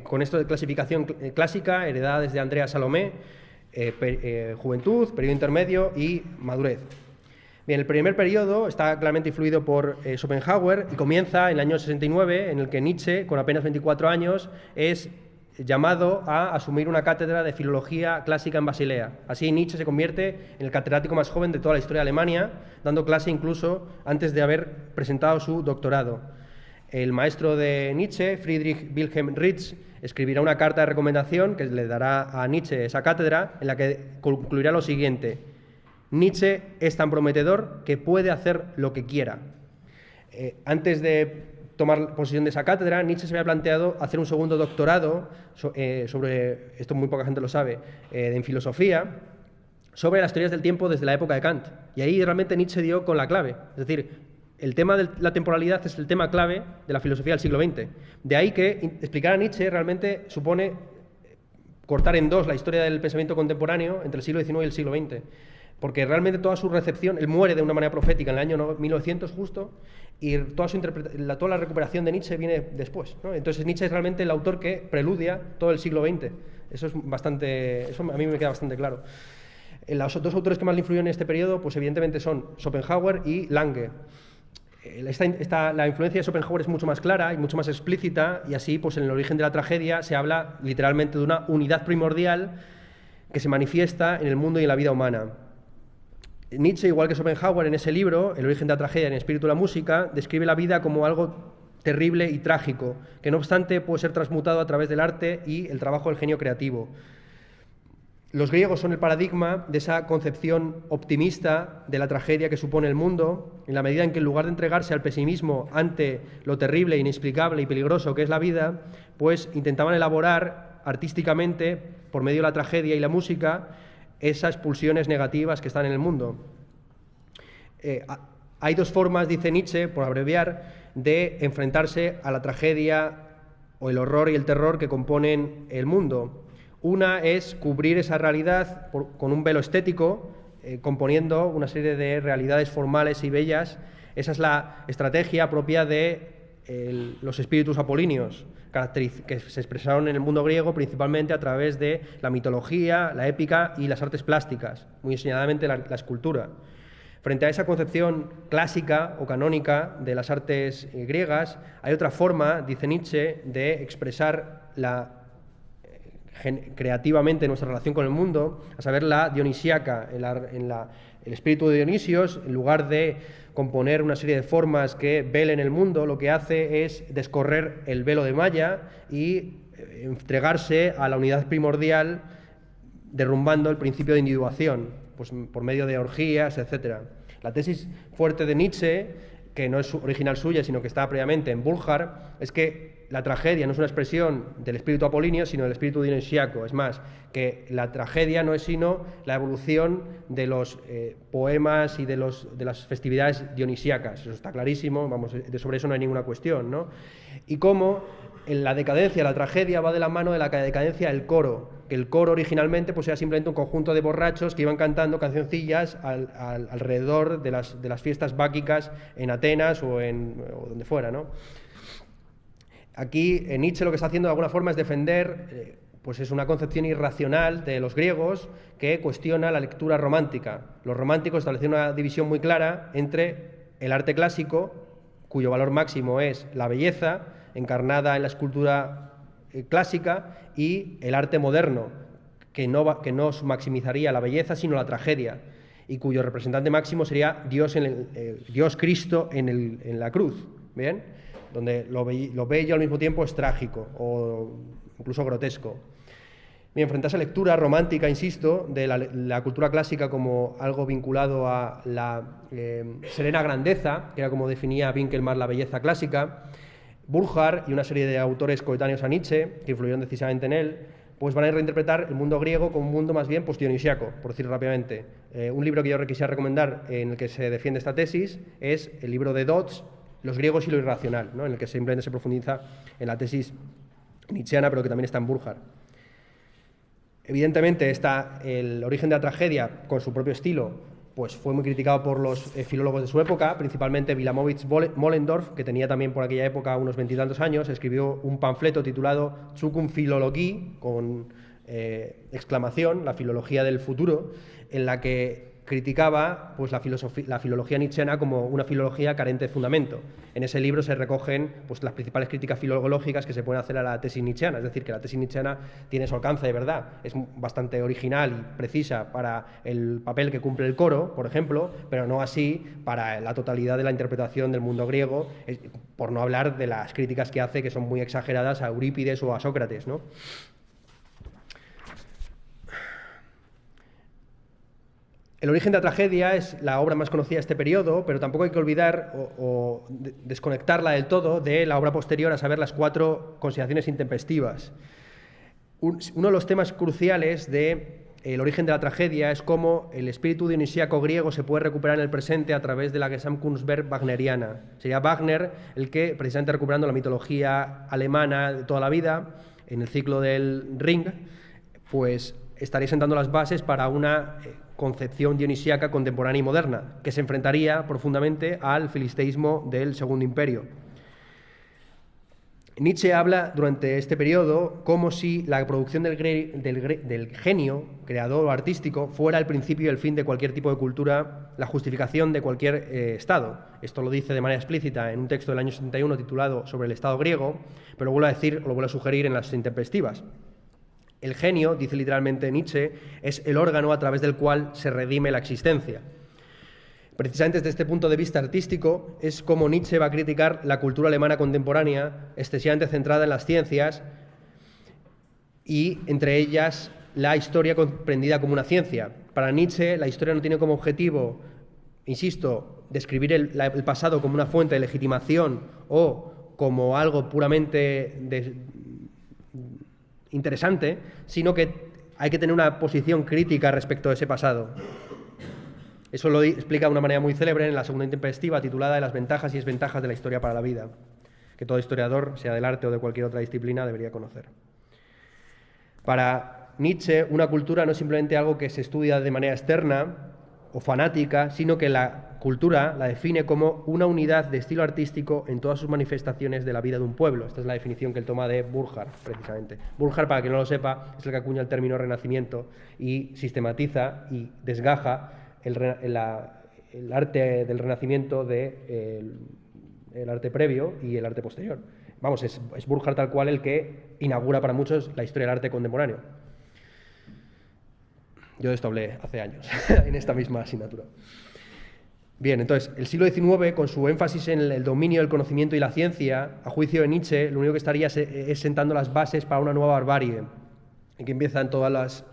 con esto de clasificación clásica, heredada desde Andrea Salomé, juventud, periodo intermedio y madurez. Bien, el primer periodo está claramente influido por Schopenhauer y comienza en el año 69, en el que Nietzsche, con apenas 24 años, es llamado a asumir una cátedra de filología clásica en Basilea. Así Nietzsche se convierte en el catedrático más joven de toda la historia de Alemania, dando clase incluso antes de haber presentado su doctorado. El maestro de Nietzsche, Friedrich Wilhelm Ritz, escribirá una carta de recomendación que le dará a Nietzsche esa cátedra, en la que concluirá lo siguiente: Nietzsche es tan prometedor que puede hacer lo que quiera. Antes de tomar posesión de esa cátedra, Nietzsche se había planteado hacer un segundo doctorado sobre, esto muy poca gente lo sabe, en filosofía, sobre las teorías del tiempo desde la época de Kant. Y ahí realmente Nietzsche dio con la clave. Es decir, el tema de la temporalidad es el tema clave de la filosofía del siglo XX. De ahí que explicar a Nietzsche realmente supone cortar en dos la historia del pensamiento contemporáneo entre el siglo XIX y el siglo XX. Porque realmente toda su recepción, él muere de una manera profética en el año 1900 justo, y toda la recuperación de Nietzsche viene después, ¿no? Entonces Nietzsche es realmente el autor que preludia todo el siglo XX. Eso a mí me queda bastante claro. Los dos autores que más le influyeron en este periodo, pues evidentemente son Schopenhauer y Lange. La influencia de Schopenhauer es mucho más clara y mucho más explícita, y así, pues en el origen de la tragedia se habla literalmente de una unidad primordial que se manifiesta en el mundo y en la vida humana. Nietzsche, igual que Schopenhauer, en ese libro, El origen de la tragedia en el espíritu de la música, describe la vida como algo terrible y trágico, que no obstante puede ser transmutado a través del arte y el trabajo del genio creativo. Los griegos son el paradigma de esa concepción optimista de la tragedia que supone el mundo, en la medida en que en lugar de entregarse al pesimismo ante lo terrible, inexplicable y peligroso que es la vida, pues intentaban elaborar artísticamente, por medio de la tragedia y la música, esas pulsiones negativas que están en el mundo. Hay dos formas, dice Nietzsche, por abreviar, de enfrentarse a la tragedia o el horror y el terror que componen el mundo. Una es cubrir esa realidad con un velo estético, componiendo una serie de realidades formales y bellas. Esa es la estrategia propia de los espíritus apolíneos, que se expresaron en el mundo griego principalmente a través de la mitología, la épica y las artes plásticas, muy señaladamente la escultura. Frente a esa concepción clásica o canónica de las artes griegas, hay otra forma, dice Nietzsche, de expresar creativamente nuestra relación con el mundo, a saber, la dionisíaca. El espíritu de Dionisios, en lugar de componer una serie de formas que velen el mundo, lo que hace es descorrer el velo de malla y entregarse a la unidad primordial, derrumbando el principio de individuación, pues por medio de orgías, etc. La tesis fuerte de Nietzsche, que no es original suya, sino que está previamente en Burckhardt, es que la tragedia no es una expresión del espíritu apolíneo, sino del espíritu dionisíaco. Es más, que la tragedia no es sino la evolución de los poemas y de las festividades dionisíacas. Eso está clarísimo, sobre eso no hay ninguna cuestión, ¿no? Y cómo en la decadencia, la tragedia va de la mano de la decadencia del coro, que el coro originalmente pues era simplemente un conjunto de borrachos que iban cantando cancioncillas alrededor de las fiestas báquicas en Atenas o donde fuera, ¿no? Aquí Nietzsche lo que está haciendo de alguna forma es defender pues es una concepción irracional de los griegos que cuestiona la lectura romántica. Los románticos establecieron una división muy clara entre el arte clásico, cuyo valor máximo es la belleza, encarnada en la escultura clásica, y el arte moderno, que no maximizaría la belleza, sino la tragedia, y cuyo representante máximo sería Dios Cristo en la cruz, ¿bien? Donde lo bello al mismo tiempo es trágico o incluso grotesco. Bien, frente a esa lectura romántica, insisto, de la cultura clásica como algo vinculado a la serena grandeza, que era como definía Winkelmann la belleza clásica, Burckhardt y una serie de autores coetáneos a Nietzsche, que influyeron decisivamente en él, pues van a reinterpretar el mundo griego como un mundo más bien post-dionisiaco, por decirlo rápidamente. Un libro que yo quisiera recomendar en el que se defiende esta tesis es el libro de Dodds, Los griegos y lo irracional, ¿no? En el que simplemente se profundiza en la tesis nietzscheana, pero que también está en Burckhardt. Evidentemente está el origen de la tragedia, con su propio estilo, pues fue muy criticado por los filólogos de su época, principalmente Wilamowitz Mollendorf, que tenía también por aquella época unos 20 y tantos años, escribió un panfleto titulado Zukunftsphilologie, con exclamación, la filología del futuro, en la que criticaba pues, la filología nietzscheana como una filología carente de fundamento. En ese libro se recogen pues, las principales críticas filológicas que se pueden hacer a la tesis nietzscheana, es decir, que la tesis nietzscheana tiene su alcance de verdad, es bastante original y precisa para el papel que cumple el coro, por ejemplo, pero no así para la totalidad de la interpretación del mundo griego, por no hablar de las críticas que hace, que son muy exageradas, a Eurípides o a Sócrates, ¿no? El origen de la tragedia es la obra más conocida de este periodo, pero tampoco hay que olvidar o desconectarla del todo de la obra posterior, a saber, las 4 consideraciones intempestivas. Uno de los temas cruciales del origen de la tragedia es cómo el espíritu dionisíaco griego se puede recuperar en el presente a través de la Gesamtkunstwerk wagneriana. Sería Wagner el que, precisamente recuperando la mitología alemana de toda la vida, en el ciclo del Ring, pues estaría sentando las bases para una concepción dionisíaca contemporánea y moderna, que se enfrentaría profundamente al filisteísmo del Segundo Imperio. Nietzsche habla durante este periodo como si la producción del genio creador o artístico fuera el principio y el fin de cualquier tipo de cultura, la justificación de cualquier Estado. Esto lo dice de manera explícita en un texto del año 71 titulado Sobre el Estado griego, pero lo vuelve a decir, lo vuelve a sugerir en las intempestivas. El genio, dice literalmente Nietzsche, es el órgano a través del cual se redime la existencia. Precisamente desde este punto de vista artístico es como Nietzsche va a criticar la cultura alemana contemporánea, excesivamente centrada en las ciencias y, entre ellas, la historia comprendida como una ciencia. Para Nietzsche, la historia no tiene como objetivo, insisto, describir el pasado como una fuente de legitimación o como algo puramente interesante, sino que hay que tener una posición crítica respecto a ese pasado. Eso lo explica de una manera muy célebre en la segunda intempestiva titulada Las ventajas y desventajas de la historia para la vida, que todo historiador, sea del arte o de cualquier otra disciplina, debería conocer. Para Nietzsche, una cultura no es simplemente algo que se estudia de manera externa o fanática, sino que la cultura la define como una unidad de estilo artístico en todas sus manifestaciones de la vida de un pueblo. Esta es la definición que él toma de Burckhardt, precisamente. Burckhardt, para quien no lo sepa, es el que acuña el término renacimiento y sistematiza y desgaja el arte del Renacimiento del arte previo y el arte posterior. Vamos, es Burckhardt tal cual el que inaugura para muchos la historia del arte contemporáneo. Yo de esto hablé hace años, en esta misma asignatura. Bien, entonces, el siglo XIX, con su énfasis en el dominio del conocimiento y la ciencia, a juicio de Nietzsche, lo único que estaría es sentando las bases para una nueva barbarie, en que empiezan todas las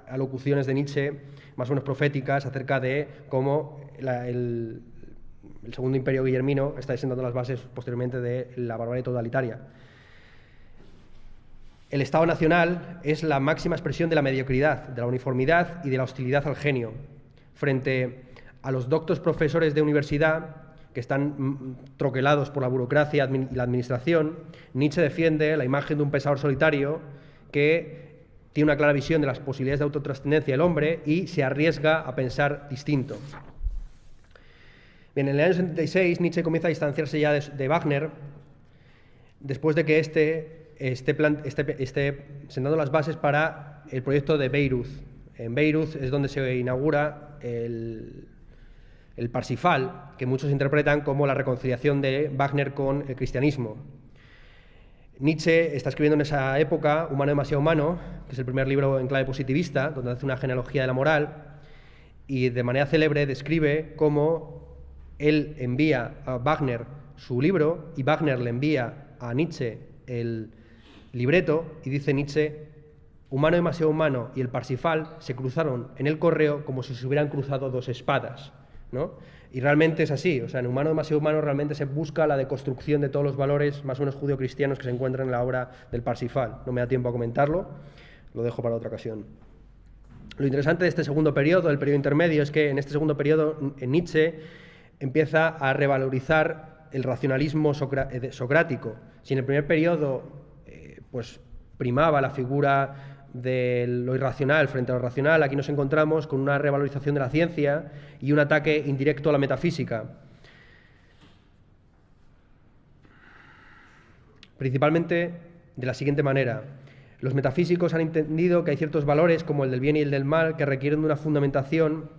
alocuciones de Nietzsche, más o menos proféticas, acerca de cómo el Segundo Imperio Guillermino está sentando las bases posteriormente de la barbarie totalitaria. El Estado nacional es la máxima expresión de la mediocridad, de la uniformidad y de la hostilidad al genio. Frente a los doctos profesores de universidad, que están troquelados por la burocracia y la administración, Nietzsche defiende la imagen de un pensador solitario que tiene una clara visión de las posibilidades de autotrascendencia del hombre y se arriesga a pensar distinto. Bien, en el año 76 Nietzsche comienza a distanciarse ya de Wagner, después de que esté sentando las bases para el proyecto de Bayreuth. En Bayreuth es donde se inaugura el Parsifal, que muchos interpretan como la reconciliación de Wagner con el cristianismo. Nietzsche está escribiendo en esa época Humano demasiado humano, que es el primer libro en clave positivista, donde hace una genealogía de la moral, y de manera célebre describe cómo él envía a Wagner su libro y Wagner le envía a Nietzsche el libreto, y dice Nietzsche: Humano demasiado humano y el Parsifal se cruzaron en el correo como si se hubieran cruzado dos espadas, ¿no? Y realmente es así, o sea, en Humano demasiado humano realmente se busca la deconstrucción de todos los valores más o menos judio-cristianos que se encuentran en la obra del Parsifal. No me da tiempo a comentarlo, lo dejo para otra ocasión. Lo interesante de este segundo periodo, el periodo intermedio, es que en este segundo periodo Nietzsche empieza a revalorizar el racionalismo socrático. Si en el primer periodo pues primaba la figura de lo irracional frente a lo racional, aquí nos encontramos con una revalorización de la ciencia y un ataque indirecto a la metafísica. Principalmente de la siguiente manera. Los metafísicos han entendido que hay ciertos valores, como el del bien y el del mal, que requieren de una fundamentación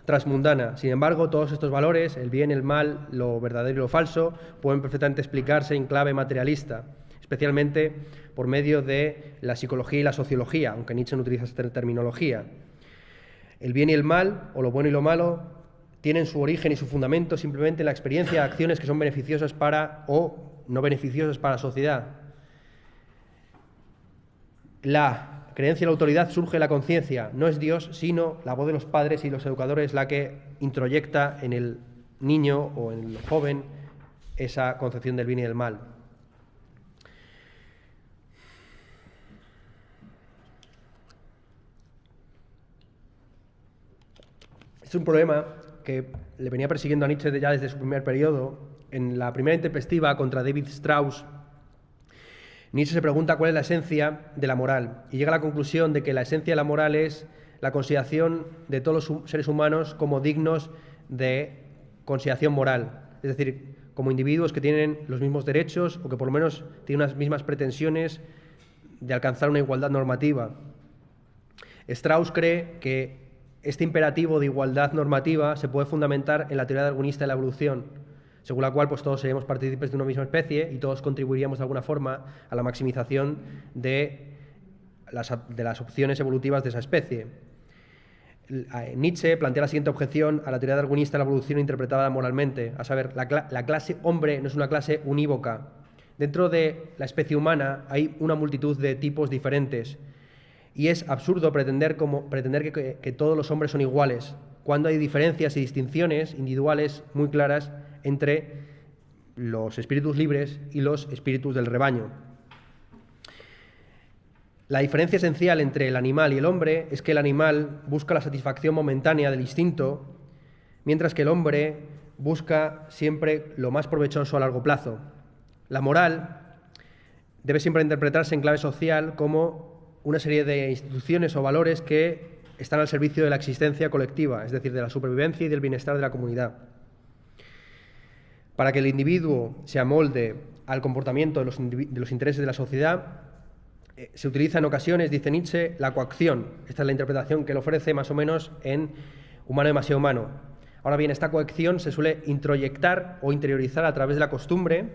transmundana. Sin embargo, todos estos valores, el bien, el mal, lo verdadero y lo falso, pueden perfectamente explicarse en clave materialista, especialmente por medio de la psicología y la sociología, aunque Nietzsche no utiliza esta terminología. El bien y el mal, o lo bueno y lo malo, tienen su origen y su fundamento simplemente en la experiencia de acciones que son beneficiosas para o no beneficiosas para la sociedad. La creencia en la autoridad surge de la conciencia, no es Dios, sino la voz de los padres y los educadores la que introyecta en el niño o en el joven esa concepción del bien y del mal. Este es un problema que le venía persiguiendo a Nietzsche ya desde su primer periodo. En la primera intempestiva contra David Strauss, Nietzsche se pregunta cuál es la esencia de la moral y llega a la conclusión de que la esencia de la moral es la consideración de todos los seres humanos como dignos de consideración moral, es decir, como individuos que tienen los mismos derechos o que por lo menos tienen unas mismas pretensiones de alcanzar una igualdad normativa. Strauss cree que este imperativo de igualdad normativa se puede fundamentar en la teoría darwinista de la evolución, según la cual pues, todos seremos partícipes de una misma especie y todos contribuiríamos de alguna forma a la maximización de las opciones evolutivas de esa especie. Nietzsche plantea la siguiente objeción a la teoría darwinista de la evolución interpretada moralmente, a saber, la clase hombre no es una clase unívoca. Dentro de la especie humana hay una multitud de tipos diferentes y es absurdo pretender que todos los hombres son iguales, cuando hay diferencias y distinciones individuales muy claras entre los espíritus libres y los espíritus del rebaño. La diferencia esencial entre el animal y el hombre es que el animal busca la satisfacción momentánea del instinto, mientras que el hombre busca siempre lo más provechoso a largo plazo. La moral debe siempre interpretarse en clave social como una serie de instituciones o valores que están al servicio de la existencia colectiva, es decir, de la supervivencia y del bienestar de la comunidad. Para que el individuo se amolde al comportamiento de los intereses de la sociedad, se utiliza en ocasiones, dice Nietzsche, la coacción. Esta es la interpretación que él ofrece más o menos en Humano demasiado humano. Ahora bien, esta coacción se suele introyectar o interiorizar a través de la costumbre,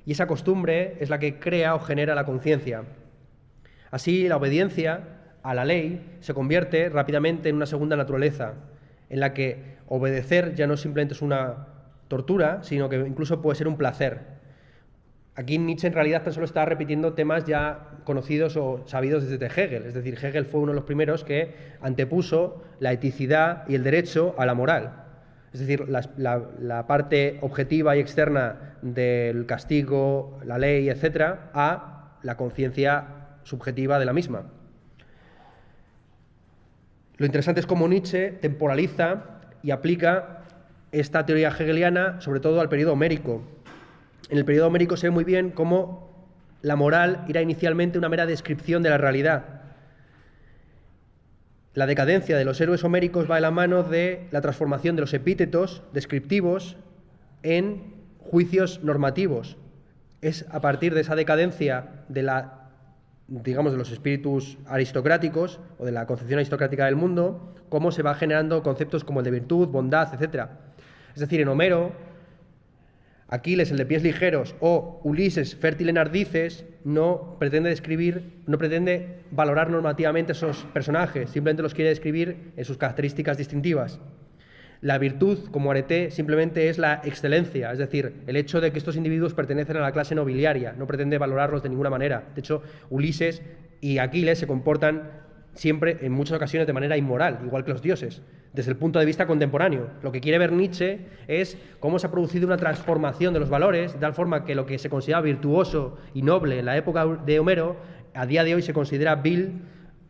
y esa costumbre es la que crea o genera la conciencia. Así, la obediencia a la ley se convierte rápidamente en una segunda naturaleza, en la que obedecer ya no simplemente es una tortura, sino que incluso puede ser un placer. Aquí Nietzsche en realidad tan solo está repitiendo temas ya conocidos o sabidos desde Hegel, es decir, Hegel fue uno de los primeros que antepuso la eticidad y el derecho a la moral. Es decir, la parte objetiva y externa del castigo, la ley, etcétera, a la conciencia subjetiva de la misma. Lo interesante es cómo Nietzsche temporaliza y aplica esta teoría hegeliana sobre todo al periodo homérico. En el periodo homérico se ve muy bien cómo la moral era inicialmente una mera descripción de la realidad. La decadencia de los héroes homéricos va de la mano de la transformación de los epítetos descriptivos en juicios normativos. Es a partir de esa decadencia de los espíritus aristocráticos o de la concepción aristocrática del mundo, cómo se va generando conceptos como el de virtud, bondad, etc. Es decir, en Homero, Aquiles, el de pies ligeros, o Ulises, fértil en ardices, no pretende valorar normativamente esos personajes, simplemente los quiere describir en sus características distintivas. La virtud, como Arete, simplemente es la excelencia, es decir, el hecho de que estos individuos pertenecen a la clase nobiliaria, no pretende valorarlos de ninguna manera. De hecho, Ulises y Aquiles se comportan siempre, en muchas ocasiones, de manera inmoral, igual que los dioses, desde el punto de vista contemporáneo. Lo que quiere ver Nietzsche es cómo se ha producido una transformación de los valores, de tal forma que lo que se consideraba virtuoso y noble en la época de Homero, a día de hoy se considera vil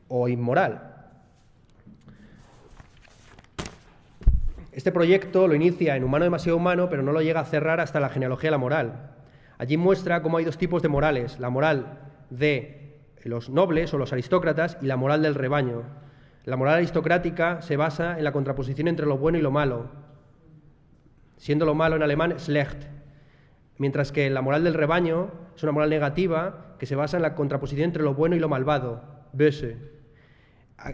o inmoral. Este proyecto lo inicia en Humano demasiado humano, pero no lo llega a cerrar hasta la genealogía de la moral. Allí muestra cómo hay dos tipos de morales, la moral de los nobles o los aristócratas y la moral del rebaño. La moral aristocrática se basa en la contraposición entre lo bueno y lo malo, siendo lo malo en alemán schlecht, mientras que la moral del rebaño es una moral negativa que se basa en la contraposición entre lo bueno y lo malvado, böse.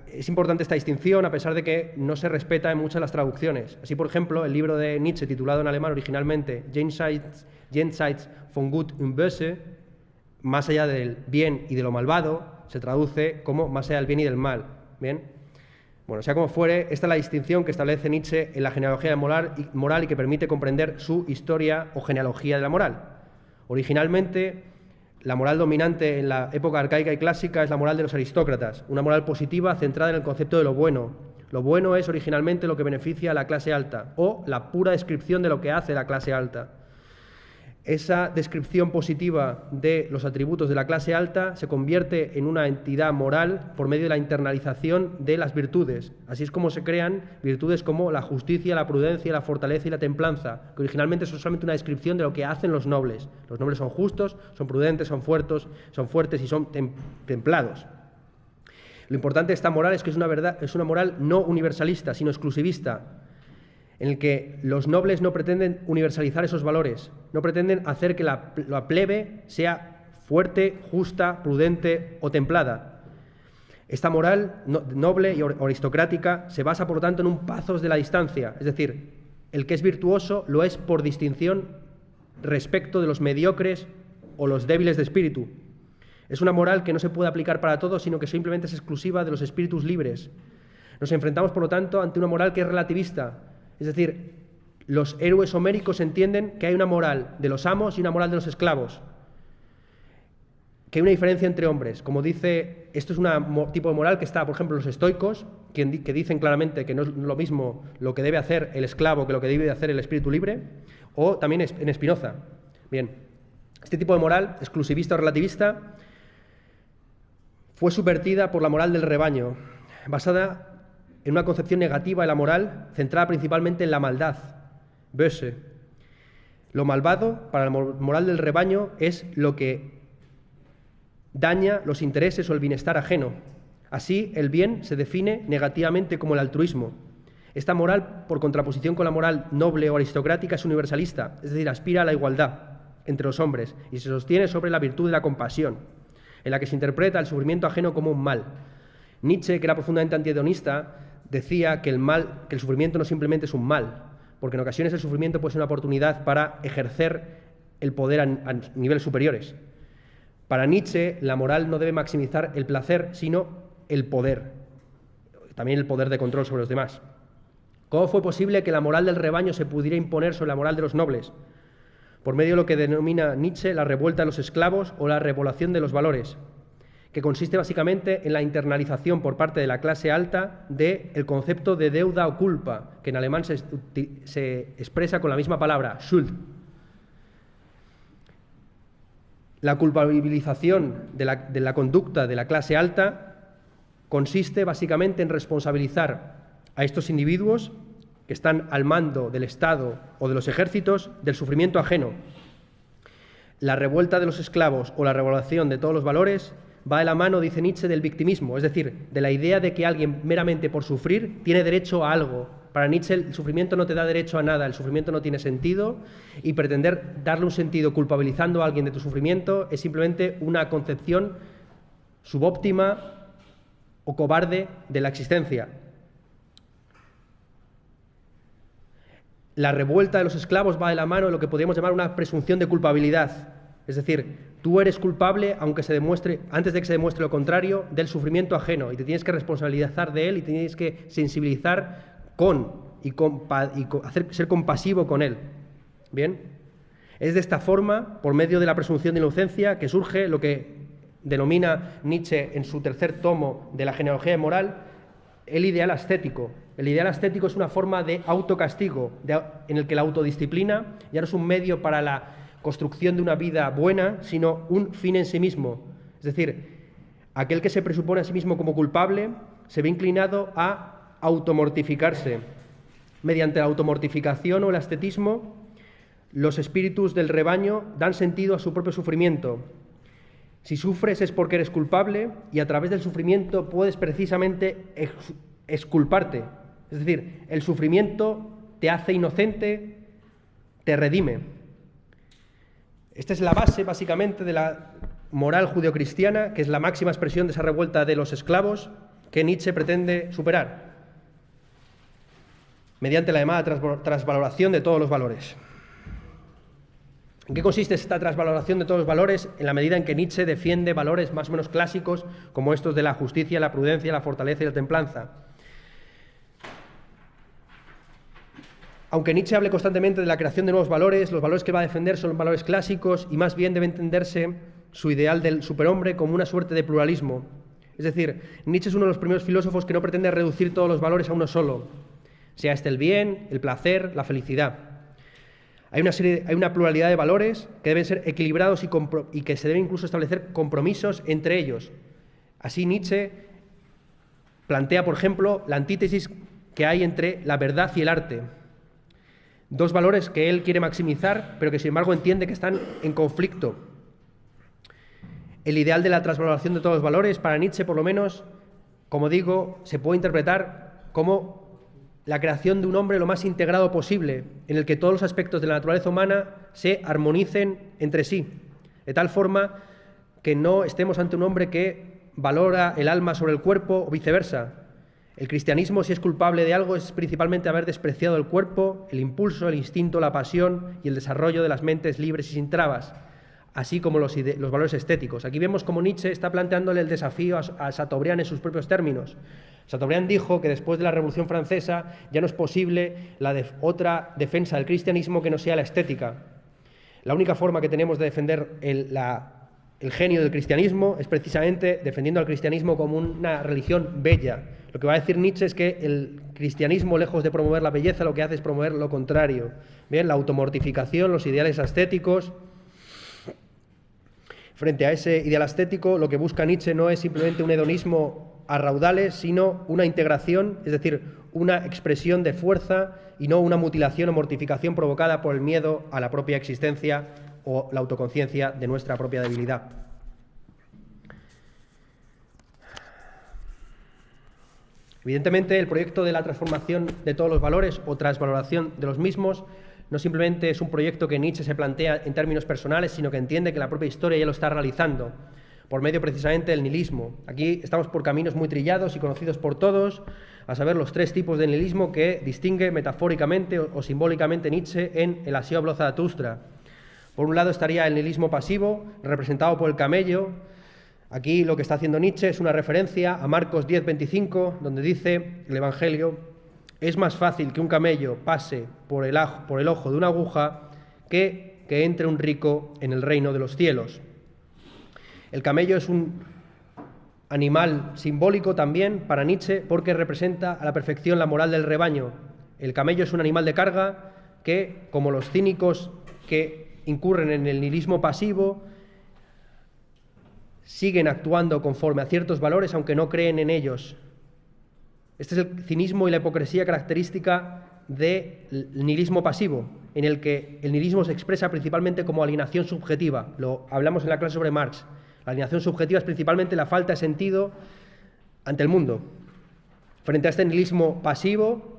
Es importante esta distinción a pesar de que no se respeta en muchas de las traducciones. Así, por ejemplo, el libro de Nietzsche, titulado en alemán originalmente Jenseits von Gut und Böse, más allá del bien y de lo malvado, se traduce como más allá del bien y del mal. ¿Bien? Bueno, sea como fuere, esta es la distinción que establece Nietzsche en la genealogía moral y que permite comprender su historia o genealogía de la moral. Originalmente, la moral dominante en la época arcaica y clásica es la moral de los aristócratas, una moral positiva centrada en el concepto de lo bueno. Lo bueno es originalmente lo que beneficia a la clase alta, o la pura descripción de lo que hace la clase alta. Esa descripción positiva de los atributos de la clase alta se convierte en una entidad moral por medio de la internalización de las virtudes. Así es como se crean virtudes como la justicia, la prudencia, la fortaleza y la templanza, que originalmente son solamente una descripción de lo que hacen los nobles. Los nobles son justos, son prudentes, son fuertes y son templados. Lo importante de esta moral es que es una moral no universalista, sino exclusivista, en el que los nobles no pretenden universalizar esos valores, no pretenden hacer que la plebe sea fuerte, justa, prudente o templada. Esta moral noble y aristocrática se basa, por lo tanto, en un pasos de la distancia, es decir, el que es virtuoso lo es por distinción respecto de los mediocres o los débiles de espíritu. Es una moral que no se puede aplicar para todos, sino que simplemente es exclusiva de los espíritus libres. Nos enfrentamos, por lo tanto, ante una moral que es relativista. Es decir, los héroes homéricos entienden que hay una moral de los amos y una moral de los esclavos, que hay una diferencia entre hombres. Como dice, esto es un tipo de moral que está, por ejemplo, los estoicos, que dicen claramente que no es lo mismo lo que debe hacer el esclavo que lo que debe hacer el espíritu libre, o también en Spinoza. Bien, este tipo de moral, exclusivista o relativista, fue subvertida por la moral del rebaño, basada en una concepción negativa de la moral, centrada principalmente en la maldad, böse. Lo malvado, para la moral del rebaño, es lo que daña los intereses o el bienestar ajeno. Así, el bien se define negativamente como el altruismo. Esta moral, por contraposición con la moral noble o aristocrática, es universalista, es decir, aspira a la igualdad entre los hombres y se sostiene sobre la virtud de la compasión, en la que se interpreta el sufrimiento ajeno como un mal. Nietzsche, que era profundamente antihedonista, decía que el sufrimiento no simplemente es un mal, porque en ocasiones el sufrimiento puede ser una oportunidad para ejercer el poder a niveles superiores. Para Nietzsche, la moral no debe maximizar el placer, sino el poder, también el poder de control sobre los demás. ¿Cómo fue posible que la moral del rebaño se pudiera imponer sobre la moral de los nobles? Por medio de lo que denomina Nietzsche la revuelta de los esclavos o la revolución de los valores, que consiste básicamente en la internalización por parte de la clase alta del concepto de deuda o culpa, que en alemán se expresa con la misma palabra, Schuld. La culpabilización de la conducta de la clase alta consiste básicamente en responsabilizar a estos individuos que están al mando del Estado o de los ejércitos del sufrimiento ajeno. La revuelta de los esclavos o la revolución de todos los valores va de la mano, dice Nietzsche, del victimismo, es decir, de la idea de que alguien meramente por sufrir tiene derecho a algo. Para Nietzsche el sufrimiento no te da derecho a nada, el sufrimiento no tiene sentido y pretender darle un sentido culpabilizando a alguien de tu sufrimiento es simplemente una concepción subóptima o cobarde de la existencia. La revuelta de los esclavos va de la mano de lo que podríamos llamar una presunción de culpabilidad. Es decir, tú eres culpable antes de que se demuestre lo contrario del sufrimiento ajeno y te tienes que responsabilizar de él y tienes que sensibilizar ser compasivo con él. ¿Bien? Es de esta forma, por medio de la presunción de inocencia, que surge lo que denomina Nietzsche en su tercer tomo de la genealogía moral, el ideal ascético. El ideal ascético es una forma de autocastigo, en el que la autodisciplina ya no es un medio para la construcción de una vida buena, sino un fin en sí mismo. Es decir, aquel que se presupone a sí mismo como culpable se ve inclinado a automortificarse. Mediante la automortificación o el ascetismo, los espíritus del rebaño dan sentido a su propio sufrimiento Si sufres es porque eres culpable y a través del sufrimiento puedes precisamente exculparte. Es decir, el sufrimiento te hace inocente, te redime. Esta es la base, básicamente, de la moral judeocristiana, que es la máxima expresión de esa revuelta de los esclavos que Nietzsche pretende superar, mediante la llamada trasvaloración de todos los valores. ¿En qué consiste esta trasvaloración de todos los valores? En la medida en que Nietzsche defiende valores más o menos clásicos, como estos de la justicia, la prudencia, la fortaleza y la templanza. Aunque Nietzsche hable constantemente de la creación de nuevos valores, los valores que va a defender son valores clásicos y más bien debe entenderse su ideal del superhombre como una suerte de pluralismo. Es decir, Nietzsche es uno de los primeros filósofos que no pretende reducir todos los valores a uno solo, sea este el bien, el placer, la felicidad. Hay una pluralidad de valores que deben ser equilibrados y que se deben incluso establecer compromisos entre ellos. Así Nietzsche plantea, por ejemplo, la antítesis que hay entre la verdad y el arte. Dos valores que él quiere maximizar, pero que sin embargo entiende que están en conflicto. El ideal de la transvaloración de todos los valores, para Nietzsche por lo menos, como digo, se puede interpretar como la creación de un hombre lo más integrado posible, en el que todos los aspectos de la naturaleza humana se armonicen entre sí, de tal forma que no estemos ante un hombre que valora el alma sobre el cuerpo o viceversa. El cristianismo, si es culpable de algo, es principalmente haber despreciado el cuerpo, el impulso, el instinto, la pasión y el desarrollo de las mentes libres y sin trabas, así como los valores estéticos. Aquí vemos cómo Nietzsche está planteándole el desafío a Chateaubriand en sus propios términos. Chateaubriand dijo que después de la Revolución Francesa ya no es posible otra defensa del cristianismo que no sea la estética. La única forma que tenemos de defender el genio del cristianismo es precisamente defendiendo al cristianismo como una religión bella. Lo que va a decir Nietzsche es que el cristianismo, lejos de promover la belleza, lo que hace es promover lo contrario. Bien, la automortificación, los ideales estéticos. Frente a ese ideal estético, lo que busca Nietzsche no es simplemente un hedonismo a raudales, sino una integración, es decir, una expresión de fuerza y no una mutilación o mortificación provocada por el miedo a la propia existencia o la autoconciencia de nuestra propia debilidad. Evidentemente, el proyecto de la transformación de todos los valores o transvaloración de los mismos no simplemente es un proyecto que Nietzsche se plantea en términos personales, sino que entiende que la propia historia ya lo está realizando, por medio precisamente del nihilismo. Aquí estamos por caminos muy trillados y conocidos por todos, a saber, los tres tipos de nihilismo que distingue metafóricamente o simbólicamente Nietzsche en el Así habló Zaratustra. Por un lado estaría el nihilismo pasivo, representado por el camello. Aquí lo que está haciendo Nietzsche es una referencia a Marcos 10:25, donde dice el Evangelio: es más fácil que un camello pase por el ojo de una aguja que entre un rico en el reino de los cielos. El camello es un animal simbólico también para Nietzsche porque representa a la perfección la moral del rebaño. El camello es un animal de carga que, como los cínicos que incurren en el nihilismo pasivo, siguen actuando conforme a ciertos valores aunque no creen en ellos. Este es el cinismo y la hipocresía característica del nihilismo pasivo, en el que el nihilismo se expresa principalmente como alienación subjetiva. Lo hablamos en la clase sobre Marx. La alienación subjetiva es principalmente la falta de sentido ante el mundo. Frente a este nihilismo pasivo,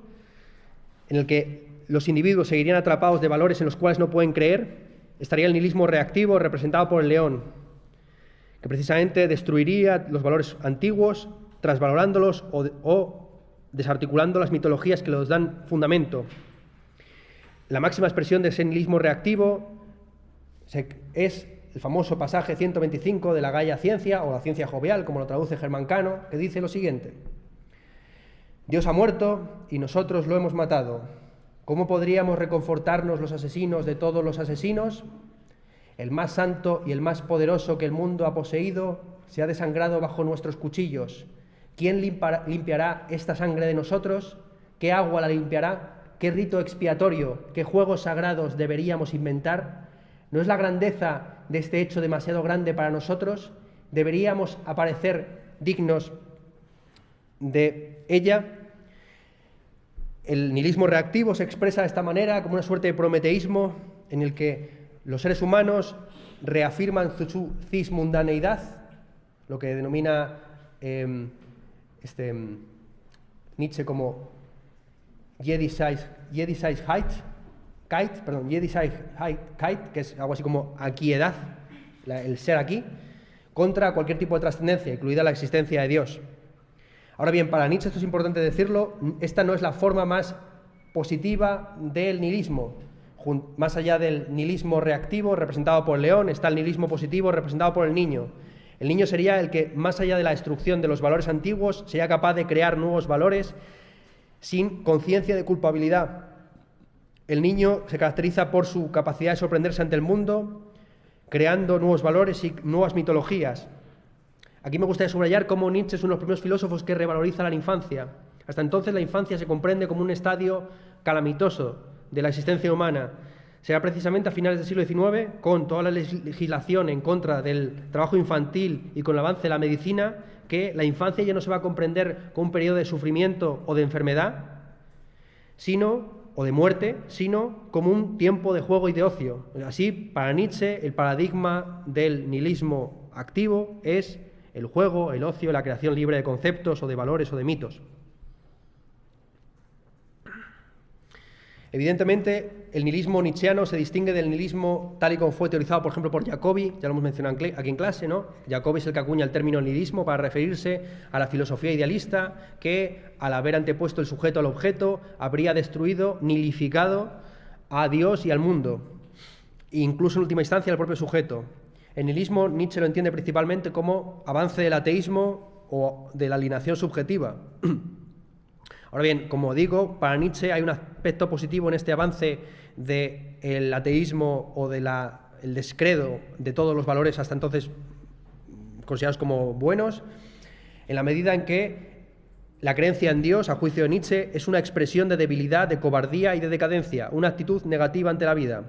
en el que los individuos seguirían atrapados de valores en los cuales no pueden creer, estaría el nihilismo reactivo representado por el león, que precisamente destruiría los valores antiguos, transvalorándolos o desarticulando las mitologías que los dan fundamento. La máxima expresión de ese nihilismo reactivo es el famoso pasaje 125 de la Gaia Ciencia, o la ciencia jovial, como lo traduce Germán Cano, que dice lo siguiente: Dios ha muerto y nosotros lo hemos matado. ¿Cómo podríamos reconfortarnos los asesinos de todos los asesinos? El más santo y el más poderoso que el mundo ha poseído se ha desangrado bajo nuestros cuchillos. ¿Quién limpiará esta sangre de nosotros? ¿Qué agua la limpiará? ¿Qué rito expiatorio, qué juegos sagrados deberíamos inventar? ¿No es la grandeza de este hecho demasiado grande para nosotros? ¿Deberíamos aparecer dignos de ella? El nihilismo reactivo se expresa de esta manera como una suerte de prometeísmo en el que los seres humanos reafirman su cismundaneidad, lo que denomina Nietzsche como Jedischkeit, que es algo así como aquiedad, el ser aquí, contra cualquier tipo de trascendencia, incluida la existencia de Dios. Ahora bien, para Nietzsche, esto es importante decirlo, esta no es la forma más positiva del nihilismo. Más allá del nihilismo reactivo, representado por el león, está el nihilismo positivo, representado por el niño. El niño sería el que, más allá de la destrucción de los valores antiguos, sería capaz de crear nuevos valores sin conciencia de culpabilidad. El niño se caracteriza por su capacidad de sorprenderse ante el mundo, creando nuevos valores y nuevas mitologías. Aquí me gustaría subrayar cómo Nietzsche es uno de los primeros filósofos que revaloriza la infancia. Hasta entonces la infancia se comprende como un estadio calamitoso de la existencia humana. Será precisamente a finales del siglo XIX, con toda la legislación en contra del trabajo infantil y con el avance de la medicina, que la infancia ya no se va a comprender como un periodo de sufrimiento o de enfermedad, o de muerte, sino como un tiempo de juego y de ocio. Así, para Nietzsche, el paradigma del nihilismo activo es el juego, el ocio, la creación libre de conceptos o de valores o de mitos. Evidentemente, el nihilismo nietzscheano se distingue del nihilismo tal y como fue teorizado, por ejemplo, por Jacobi, ya lo hemos mencionado aquí en clase, ¿no? Jacobi es el que acuña el término nihilismo para referirse a la filosofía idealista que, al haber antepuesto el sujeto al objeto, habría destruido, nihilificado a Dios y al mundo, e incluso en última instancia al propio sujeto. El nihilismo Nietzsche lo entiende principalmente como avance del ateísmo o de la alienación subjetiva. Ahora bien, como digo, para Nietzsche hay un aspecto positivo en este avance del ateísmo o del descredo de todos los valores hasta entonces considerados como buenos, en la medida en que la creencia en Dios, a juicio de Nietzsche, es una expresión de debilidad, de cobardía y de decadencia, una actitud negativa ante la vida.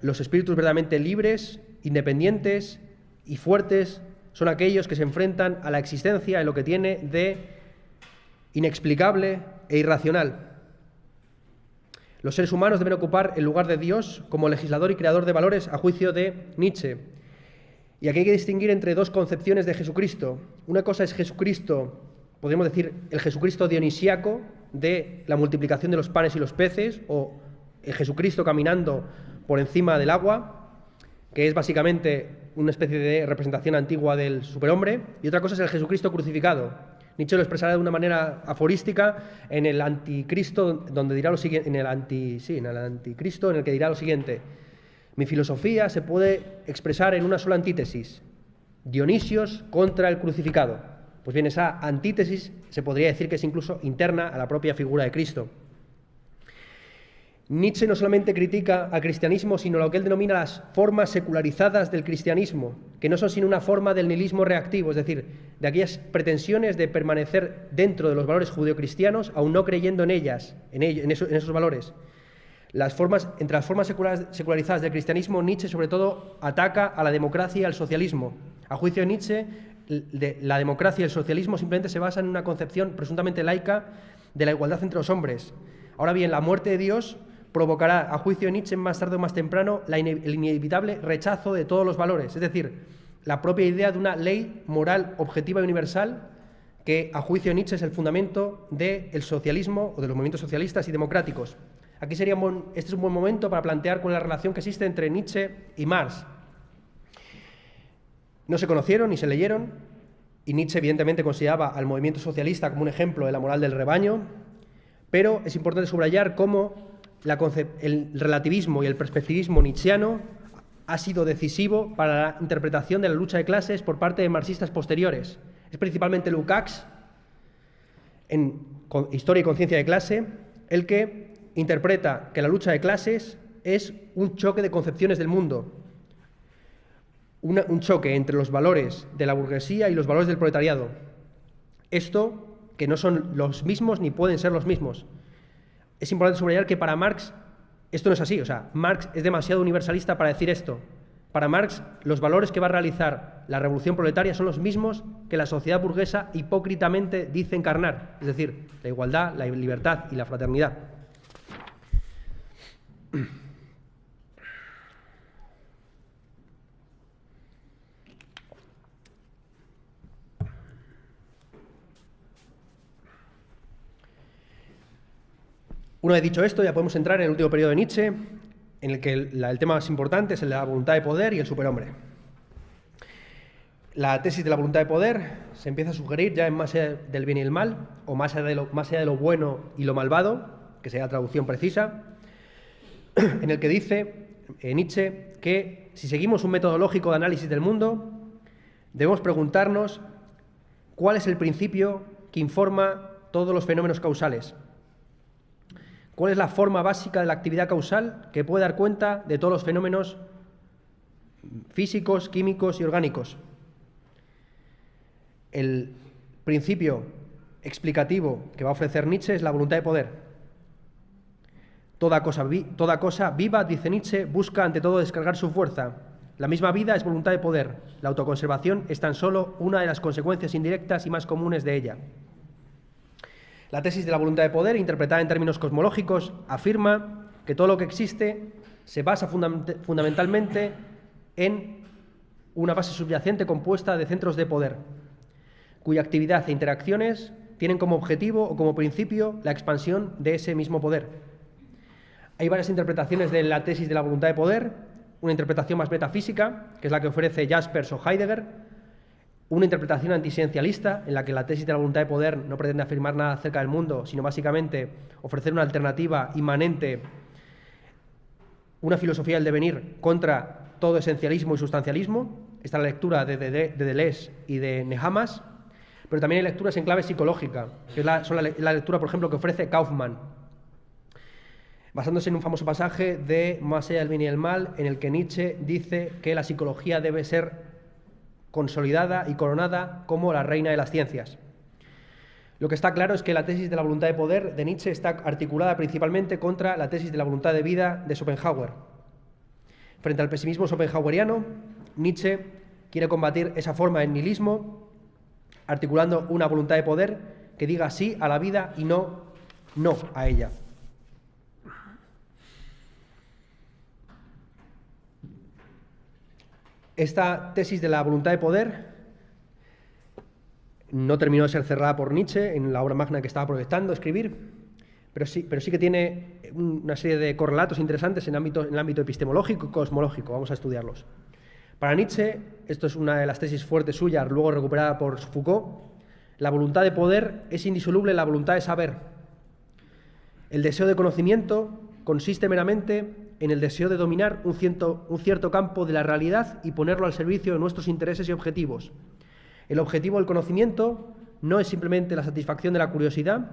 Los espíritus verdaderamente libres, independientes y fuertes son aquellos que se enfrentan a la existencia en lo que tiene de inexplicable e irracional. Los seres humanos deben ocupar el lugar de Dios como legislador y creador de valores a juicio de Nietzsche. Y aquí hay que distinguir entre dos concepciones de Jesucristo. Una cosa es Jesucristo, podríamos decir, el Jesucristo dionisíaco de la multiplicación de los panes y los peces, o el Jesucristo caminando por encima del agua, que es básicamente una especie de representación antigua del superhombre, y otra cosa es el Jesucristo crucificado. Nietzsche lo expresará de una manera aforística en el Anticristo, donde dirá lo siguiente, en el Anticristo, en el que dirá lo siguiente: mi filosofía se puede expresar en una sola antítesis, Dionisios contra el crucificado. Pues bien, esa antítesis se podría decir que es incluso interna a la propia figura de Cristo. Nietzsche no solamente critica al cristianismo, sino lo que él denomina las formas secularizadas del cristianismo, que no son sino una forma del nihilismo reactivo, es decir, de aquellas pretensiones de permanecer dentro de los valores judeocristianos, aun no creyendo en ellas, en esos valores. Entre las formas secularizadas del cristianismo, Nietzsche sobre todo ataca a la democracia y al socialismo. A juicio de Nietzsche, la democracia y el socialismo simplemente se basan en una concepción presuntamente laica de la igualdad entre los hombres. Ahora bien, la muerte de Dios provocará, a juicio de Nietzsche, más tarde o más temprano, el inevitable rechazo de todos los valores, es decir, la propia idea de una ley moral objetiva y universal que, a juicio de Nietzsche, es el fundamento del socialismo o de los movimientos socialistas y democráticos. Aquí este es un buen momento para plantear cuál es la relación que existe entre Nietzsche y Marx. No se conocieron ni se leyeron, y Nietzsche evidentemente consideraba al movimiento socialista como un ejemplo de la moral del rebaño, pero es importante subrayar cómo el relativismo y el perspectivismo nietzscheano ha sido decisivo para la interpretación de la lucha de clases por parte de marxistas posteriores. Es principalmente Lukács, en Historia y conciencia de clase, el que interpreta que la lucha de clases es un choque de concepciones del mundo, un choque entre los valores de la burguesía y los valores del proletariado. Esto, que no son los mismos ni pueden ser los mismos. Es importante subrayar que para Marx esto no es así. O sea, Marx es demasiado universalista para decir esto. Para Marx, los valores que va a realizar la revolución proletaria son los mismos que la sociedad burguesa hipócritamente dice encarnar, es decir, la igualdad, la libertad y la fraternidad. Una vez dicho esto, ya podemos entrar en el último periodo de Nietzsche, en el que el tema más importante es el de la voluntad de poder y el superhombre. La tesis de la voluntad de poder se empieza a sugerir ya en Más allá del bien y el mal, o más allá de lo bueno y lo malvado, que sería la traducción precisa, en el que dice Nietzsche que si seguimos un método lógico de análisis del mundo, debemos preguntarnos cuál es el principio que informa todos los fenómenos causales. ¿Cuál es la forma básica de la actividad causal que puede dar cuenta de todos los fenómenos físicos, químicos y orgánicos? El principio explicativo que va a ofrecer Nietzsche es la voluntad de poder. Toda cosa viva, dice Nietzsche, busca ante todo descargar su fuerza. La misma vida es voluntad de poder. La autoconservación es tan solo una de las consecuencias indirectas y más comunes de ella. La tesis de la voluntad de poder, interpretada en términos cosmológicos, afirma que todo lo que existe se basa fundamentalmente en una base subyacente compuesta de centros de poder, cuya actividad e interacciones tienen como objetivo o como principio la expansión de ese mismo poder. Hay varias interpretaciones de la tesis de la voluntad de poder, una interpretación más metafísica, que es la que ofrece Jaspers o Heidegger, una interpretación antisciencialista, en la que la tesis de la voluntad de poder no pretende afirmar nada acerca del mundo, sino básicamente ofrecer una alternativa inmanente, una filosofía del devenir contra todo esencialismo y sustancialismo. Esta es la lectura de Deleuze y de Nehamas, pero también hay lecturas en clave psicológica, que es la lectura, por ejemplo, que ofrece Kaufmann, basándose en un famoso pasaje de Más allá del bien y el mal, en el que Nietzsche dice que la psicología debe ser consolidada y coronada como la reina de las ciencias. Lo que está claro es que la tesis de la voluntad de poder de Nietzsche está articulada principalmente contra la tesis de la voluntad de vida de Schopenhauer. Frente al pesimismo schopenhaueriano, Nietzsche quiere combatir esa forma de nihilismo articulando una voluntad de poder que diga sí a la vida y no a ella. Esta tesis de la voluntad de poder no terminó de ser cerrada por Nietzsche en la obra magna que estaba proyectando escribir, pero sí que tiene una serie de correlatos interesantes en el ámbito epistemológico y cosmológico. Vamos a estudiarlos. Para Nietzsche, esto es una de las tesis fuertes suyas, luego recuperada por Foucault, la voluntad de poder es indisoluble de la voluntad de saber. El deseo de conocimiento consiste meramente en el deseo de dominar un cierto campo de la realidad y ponerlo al servicio de nuestros intereses y objetivos. El objetivo del conocimiento no es simplemente la satisfacción de la curiosidad,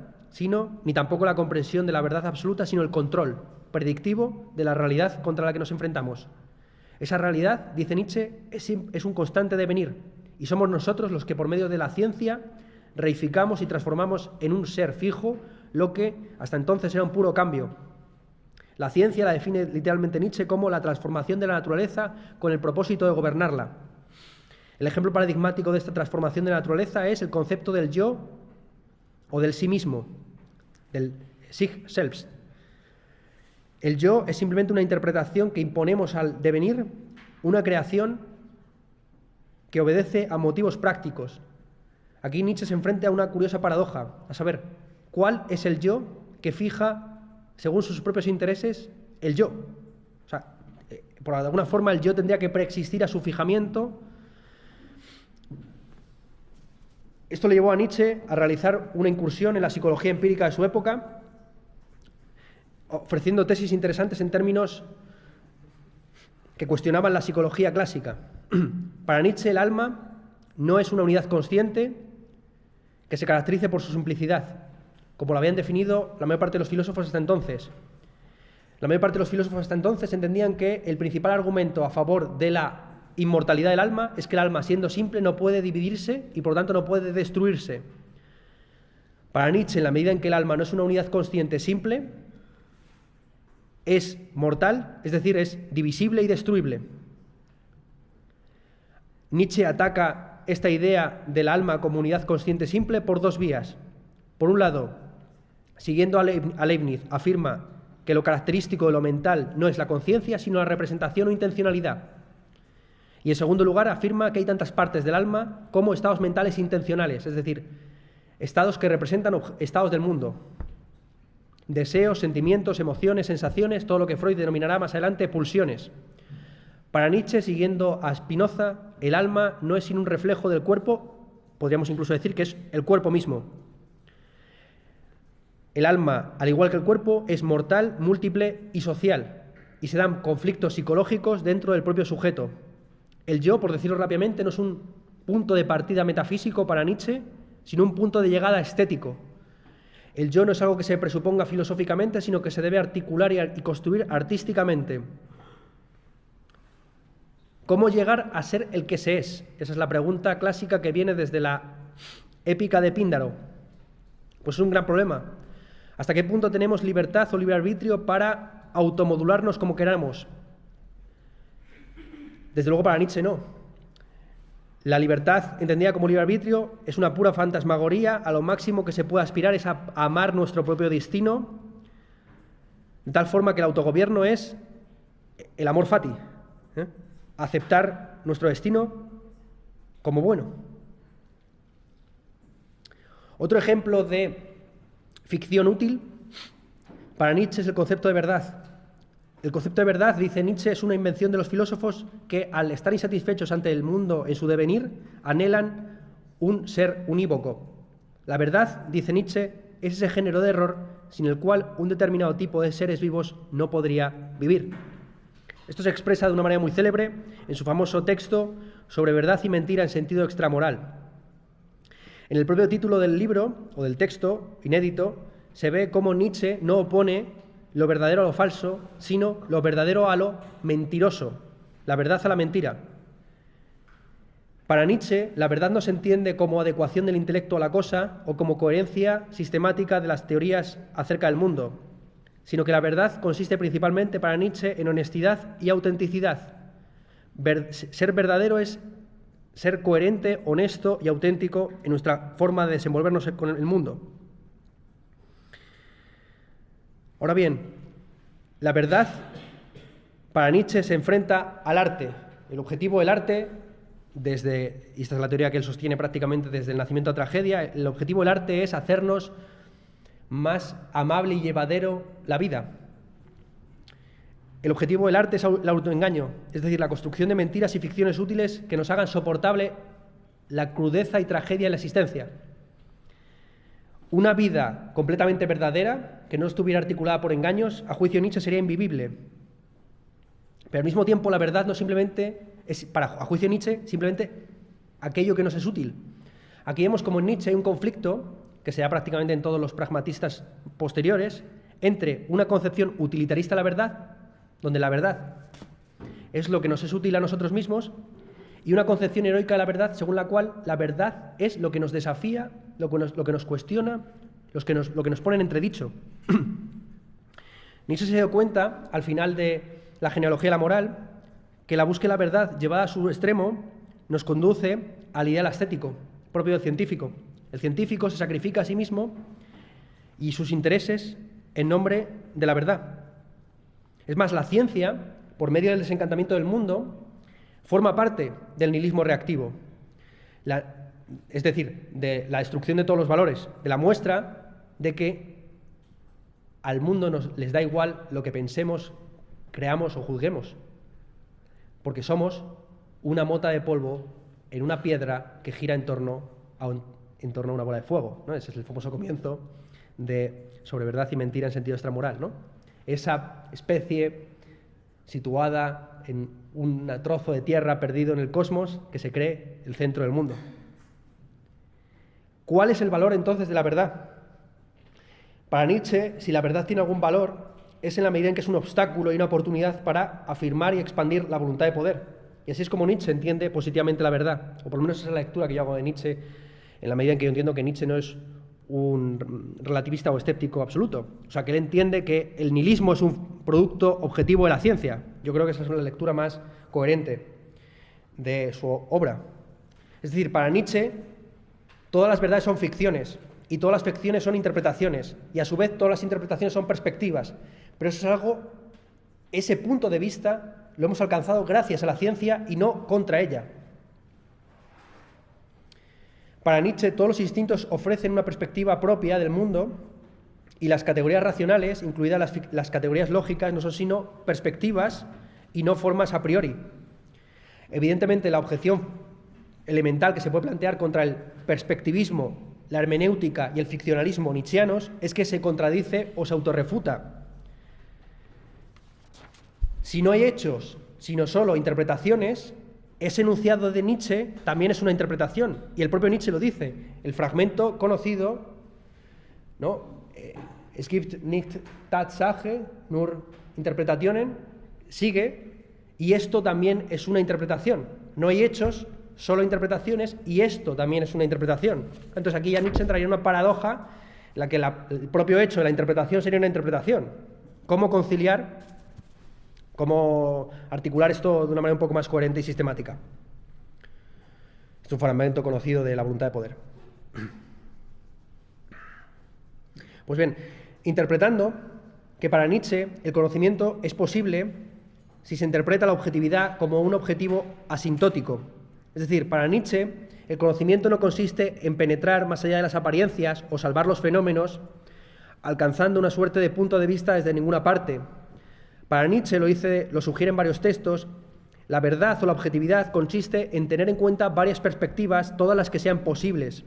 ni tampoco la comprensión de la verdad absoluta, sino el control predictivo de la realidad contra la que nos enfrentamos. Esa realidad, dice Nietzsche, es un constante devenir, y somos nosotros los que por medio de la ciencia reificamos y transformamos en un ser fijo lo que hasta entonces era un puro cambio. La ciencia la define literalmente Nietzsche como la transformación de la naturaleza con el propósito de gobernarla. El ejemplo paradigmático de esta transformación de la naturaleza es el concepto del yo o del sí mismo, del sich selbst. El yo es simplemente una interpretación que imponemos al devenir, una creación que obedece a motivos prácticos. Aquí Nietzsche se enfrenta a una curiosa paradoja, a saber, ¿cuál es el yo que fija, según sus propios intereses, el yo? O sea, por alguna forma el yo tendría que preexistir a su fijamiento. Esto le llevó a Nietzsche a realizar una incursión en la psicología empírica de su época, ofreciendo tesis interesantes en términos que cuestionaban la psicología clásica. Para Nietzsche, el alma no es una unidad consciente que se caracterice por su simplicidad, como lo habían definido la mayor parte de los filósofos hasta entonces. La mayor parte de los filósofos hasta entonces entendían que el principal argumento a favor de la inmortalidad del alma es que el alma, siendo simple, no puede dividirse y por lo tanto no puede destruirse. Para Nietzsche, en la medida en que el alma no es una unidad consciente simple, es mortal, es decir, es divisible y destruible. Nietzsche ataca esta idea del alma como unidad consciente simple por dos vías. Por un lado, siguiendo a Leibniz, afirma que lo característico de lo mental no es la conciencia, sino la representación o intencionalidad. Y en segundo lugar, afirma que hay tantas partes del alma como estados mentales intencionales, es decir, estados que representan estados del mundo. Deseos, sentimientos, emociones, sensaciones, todo lo que Freud denominará más adelante pulsiones. Para Nietzsche, siguiendo a Spinoza, el alma no es sino un reflejo del cuerpo, podríamos incluso decir que es el cuerpo mismo. El alma, al igual que el cuerpo, es mortal, múltiple y social, y se dan conflictos psicológicos dentro del propio sujeto. El yo, por decirlo rápidamente, no es un punto de partida metafísico para Nietzsche, sino un punto de llegada estético. El yo no es algo que se presuponga filosóficamente, sino que se debe articular y construir artísticamente. ¿Cómo llegar a ser el que se es? Esa es la pregunta clásica que viene desde la épica de Píndaro. Pues es un gran problema. ¿Hasta qué punto tenemos libertad o libre arbitrio para automodularnos como queramos? Desde luego para Nietzsche no. La libertad, entendida como libre arbitrio, es una pura fantasmagoría. A lo máximo que se puede aspirar es a amar nuestro propio destino, de tal forma que el autogobierno es el amor fati, aceptar nuestro destino como bueno. Otro ejemplo de ficción útil para Nietzsche es el concepto de verdad. El concepto de verdad, dice Nietzsche, es una invención de los filósofos que, al estar insatisfechos ante el mundo en su devenir, anhelan un ser unívoco. La verdad, dice Nietzsche, es ese género de error sin el cual un determinado tipo de seres vivos no podría vivir. Esto se expresa de una manera muy célebre en su famoso texto sobre verdad y mentira en sentido extramoral. En el propio título del libro, o del texto, inédito, se ve cómo Nietzsche no opone lo verdadero a lo falso, sino lo verdadero a lo mentiroso, la verdad a la mentira. Para Nietzsche, la verdad no se entiende como adecuación del intelecto a la cosa o como coherencia sistemática de las teorías acerca del mundo, sino que la verdad consiste principalmente para Nietzsche en honestidad y autenticidad. Ser verdadero es ser coherente, honesto y auténtico en nuestra forma de desenvolvernos con el mundo. Ahora bien, la verdad para Nietzsche se enfrenta al arte. El objetivo del arte, y esta es la teoría que él sostiene prácticamente desde el nacimiento a tragedia, el objetivo del arte es hacernos más amable y llevadero la vida. El objetivo del arte es el autoengaño, es decir, la construcción de mentiras y ficciones útiles que nos hagan soportable la crudeza y tragedia de la existencia. Una vida completamente verdadera, que no estuviera articulada por engaños, a juicio de Nietzsche sería invivible. Pero al mismo tiempo la verdad no simplemente es, a juicio de Nietzsche, simplemente aquello que nos es útil. Aquí vemos como en Nietzsche hay un conflicto, que se da prácticamente en todos los pragmatistas posteriores, entre una concepción utilitarista de la verdad, donde la verdad es lo que nos es útil a nosotros mismos, y una concepción heroica de la verdad, según la cual la verdad es lo que nos desafía, lo que nos cuestiona, lo que nos pone en entredicho. Nietzsche se dio cuenta, al final de la genealogía de la moral, que la búsqueda de la verdad llevada a su extremo nos conduce al ideal estético propio del científico. El científico se sacrifica a sí mismo y sus intereses en nombre de la verdad. Es más, la ciencia, por medio del desencantamiento del mundo, forma parte del nihilismo reactivo, es decir, de la destrucción de todos los valores, de la muestra de que al mundo les da igual lo que pensemos, creamos o juzguemos, porque somos una mota de polvo en una piedra que gira en torno a una bola de fuego, ¿no? Ese es el famoso comienzo de Sobre verdad y mentira en sentido extramoral, ¿no? Esa especie situada en un trozo de tierra perdido en el cosmos que se cree el centro del mundo. ¿Cuál es el valor entonces de la verdad? Para Nietzsche, si la verdad tiene algún valor, es en la medida en que es un obstáculo y una oportunidad para afirmar y expandir la voluntad de poder. Y así es como Nietzsche entiende positivamente la verdad, o por lo menos esa es la lectura que yo hago de Nietzsche, en la medida en que yo entiendo que Nietzsche no es un relativista o escéptico absoluto. O sea, que él entiende que el nihilismo es un producto objetivo de la ciencia. Yo creo que esa es la lectura más coherente de su obra. Es decir, para Nietzsche, todas las verdades son ficciones y todas las ficciones son interpretaciones y a su vez todas las interpretaciones son perspectivas. Pero eso es algo, ese punto de vista lo hemos alcanzado gracias a la ciencia y no contra ella. Para Nietzsche, todos los instintos ofrecen una perspectiva propia del mundo y las categorías racionales, incluidas las categorías lógicas, no son sino perspectivas y no formas a priori. Evidentemente, la objeción elemental que se puede plantear contra el perspectivismo, la hermenéutica y el ficcionalismo nietzscheanos es que se contradice o se autorrefuta. Si no hay hechos, sino solo interpretaciones, ese enunciado de Nietzsche también es una interpretación. Y el propio Nietzsche lo dice. El fragmento conocido, ¿no? Es gibt nicht Tatsache, nur Interpretationen, sigue, y esto también es una interpretación. No hay hechos, solo interpretaciones, y esto también es una interpretación. Entonces aquí ya Nietzsche entraría en una paradoja en la que el propio hecho de la interpretación sería una interpretación. ¿Cómo conciliar, cómo articular esto de una manera un poco más coherente y sistemática? Es un fragmento conocido de La voluntad de poder. Pues bien, interpretando que para Nietzsche el conocimiento es posible si se interpreta la objetividad como un objetivo asintótico. Es decir, para Nietzsche el conocimiento no consiste en penetrar más allá de las apariencias o salvar los fenómenos alcanzando una suerte de punto de vista desde ninguna parte. Para Nietzsche, lo sugieren varios textos, la verdad o la objetividad consiste en tener en cuenta varias perspectivas, todas las que sean posibles.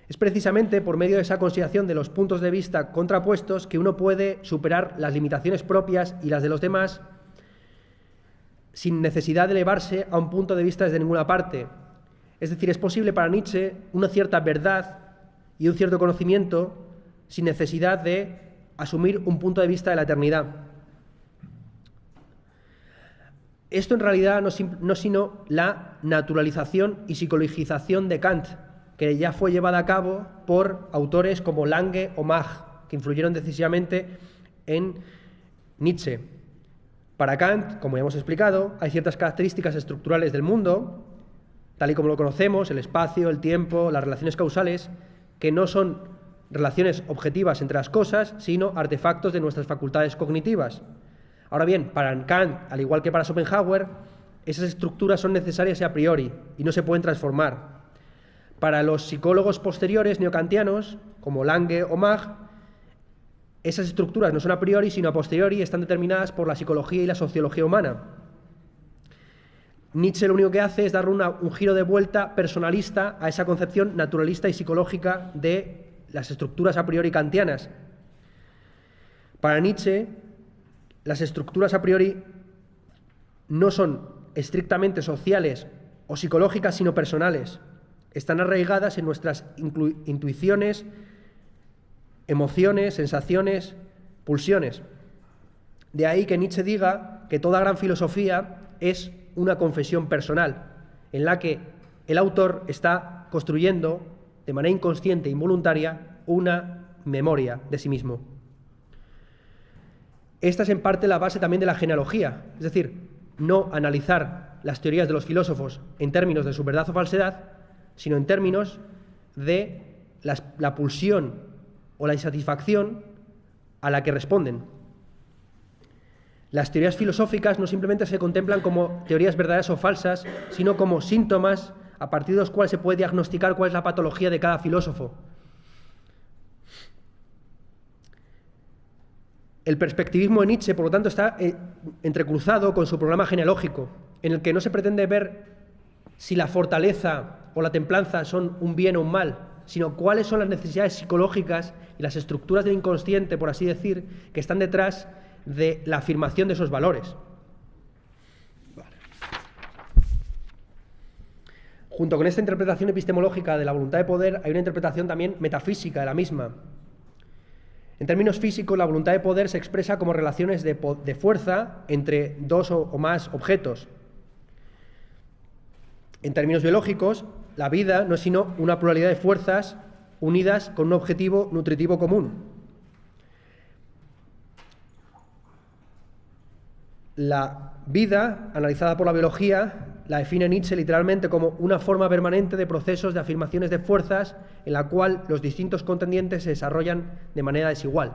Es precisamente por medio de esa consideración de los puntos de vista contrapuestos que uno puede superar las limitaciones propias y las de los demás sin necesidad de elevarse a un punto de vista desde ninguna parte. Es decir, es posible para Nietzsche una cierta verdad y un cierto conocimiento sin necesidad de asumir un punto de vista de la eternidad. Esto en realidad no es sino la naturalización y psicologización de Kant, que ya fue llevada a cabo por autores como Lange o Mach, que influyeron decisivamente en Nietzsche. Para Kant, como ya hemos explicado, hay ciertas características estructurales del mundo, tal y como lo conocemos, el espacio, el tiempo, las relaciones causales, que no son relaciones objetivas entre las cosas, sino artefactos de nuestras facultades cognitivas. Ahora bien, para Kant, al igual que para Schopenhauer, esas estructuras son necesarias a priori y no se pueden transformar. Para los psicólogos posteriores neokantianos, como Lange o Mach, esas estructuras no son a priori, sino a posteriori y están determinadas por la psicología y la sociología humana. Nietzsche lo único que hace es dar un giro de vuelta personalista a esa concepción naturalista y psicológica de las estructuras a priori kantianas. Para Nietzsche, las estructuras a priori no son estrictamente sociales o psicológicas, sino personales. Están arraigadas en nuestras intuiciones, emociones, sensaciones, pulsiones. De ahí que Nietzsche diga que toda gran filosofía es una confesión personal, en la que el autor está construyendo de manera inconsciente e involuntaria una memoria de sí mismo. Esta es en parte la base también de la genealogía, es decir, no analizar las teorías de los filósofos en términos de su verdad o falsedad, sino en términos de la pulsión o la insatisfacción a la que responden. Las teorías filosóficas no simplemente se contemplan como teorías verdaderas o falsas, sino como síntomas a partir de los cuales se puede diagnosticar cuál es la patología de cada filósofo. El perspectivismo de Nietzsche, por lo tanto, está entrecruzado con su programa genealógico, en el que no se pretende ver si la fortaleza o la templanza son un bien o un mal, sino cuáles son las necesidades psicológicas y las estructuras del inconsciente, por así decir, que están detrás de la afirmación de esos valores. Vale. Junto con esta interpretación epistemológica de la voluntad de poder, hay una interpretación también metafísica de la misma. En términos físicos, la voluntad de poder se expresa como relaciones de fuerza entre dos o más objetos. En términos biológicos, la vida no es sino una pluralidad de fuerzas unidas con un objetivo nutritivo común. La vida, analizada por la biología, la define Nietzsche literalmente como una forma permanente de procesos de afirmaciones de fuerzas en la cual los distintos contendientes se desarrollan de manera desigual.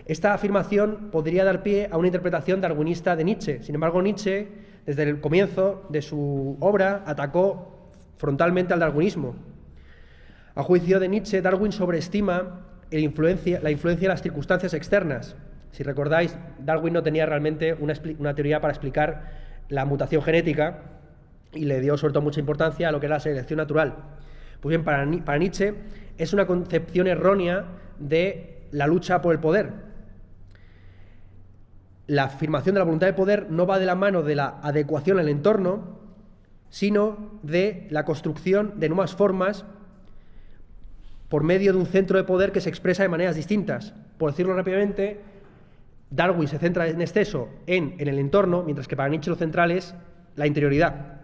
Esta afirmación podría dar pie a una interpretación darwinista de Nietzsche. Sin embargo, Nietzsche, desde el comienzo de su obra, atacó frontalmente al darwinismo. A juicio de Nietzsche, Darwin sobreestima la influencia de las circunstancias externas. Si recordáis, Darwin no tenía realmente una teoría para explicar la mutación genética y le dio sobre todo mucha importancia a lo que era la selección natural. Pues bien, para Nietzsche es una concepción errónea de la lucha por el poder. La afirmación de la voluntad de poder no va de la mano de la adecuación al entorno, sino de la construcción de nuevas formas por medio de un centro de poder que se expresa de maneras distintas. Por decirlo rápidamente, Darwin se centra en exceso en el entorno, mientras que para Nietzsche lo central es la interioridad,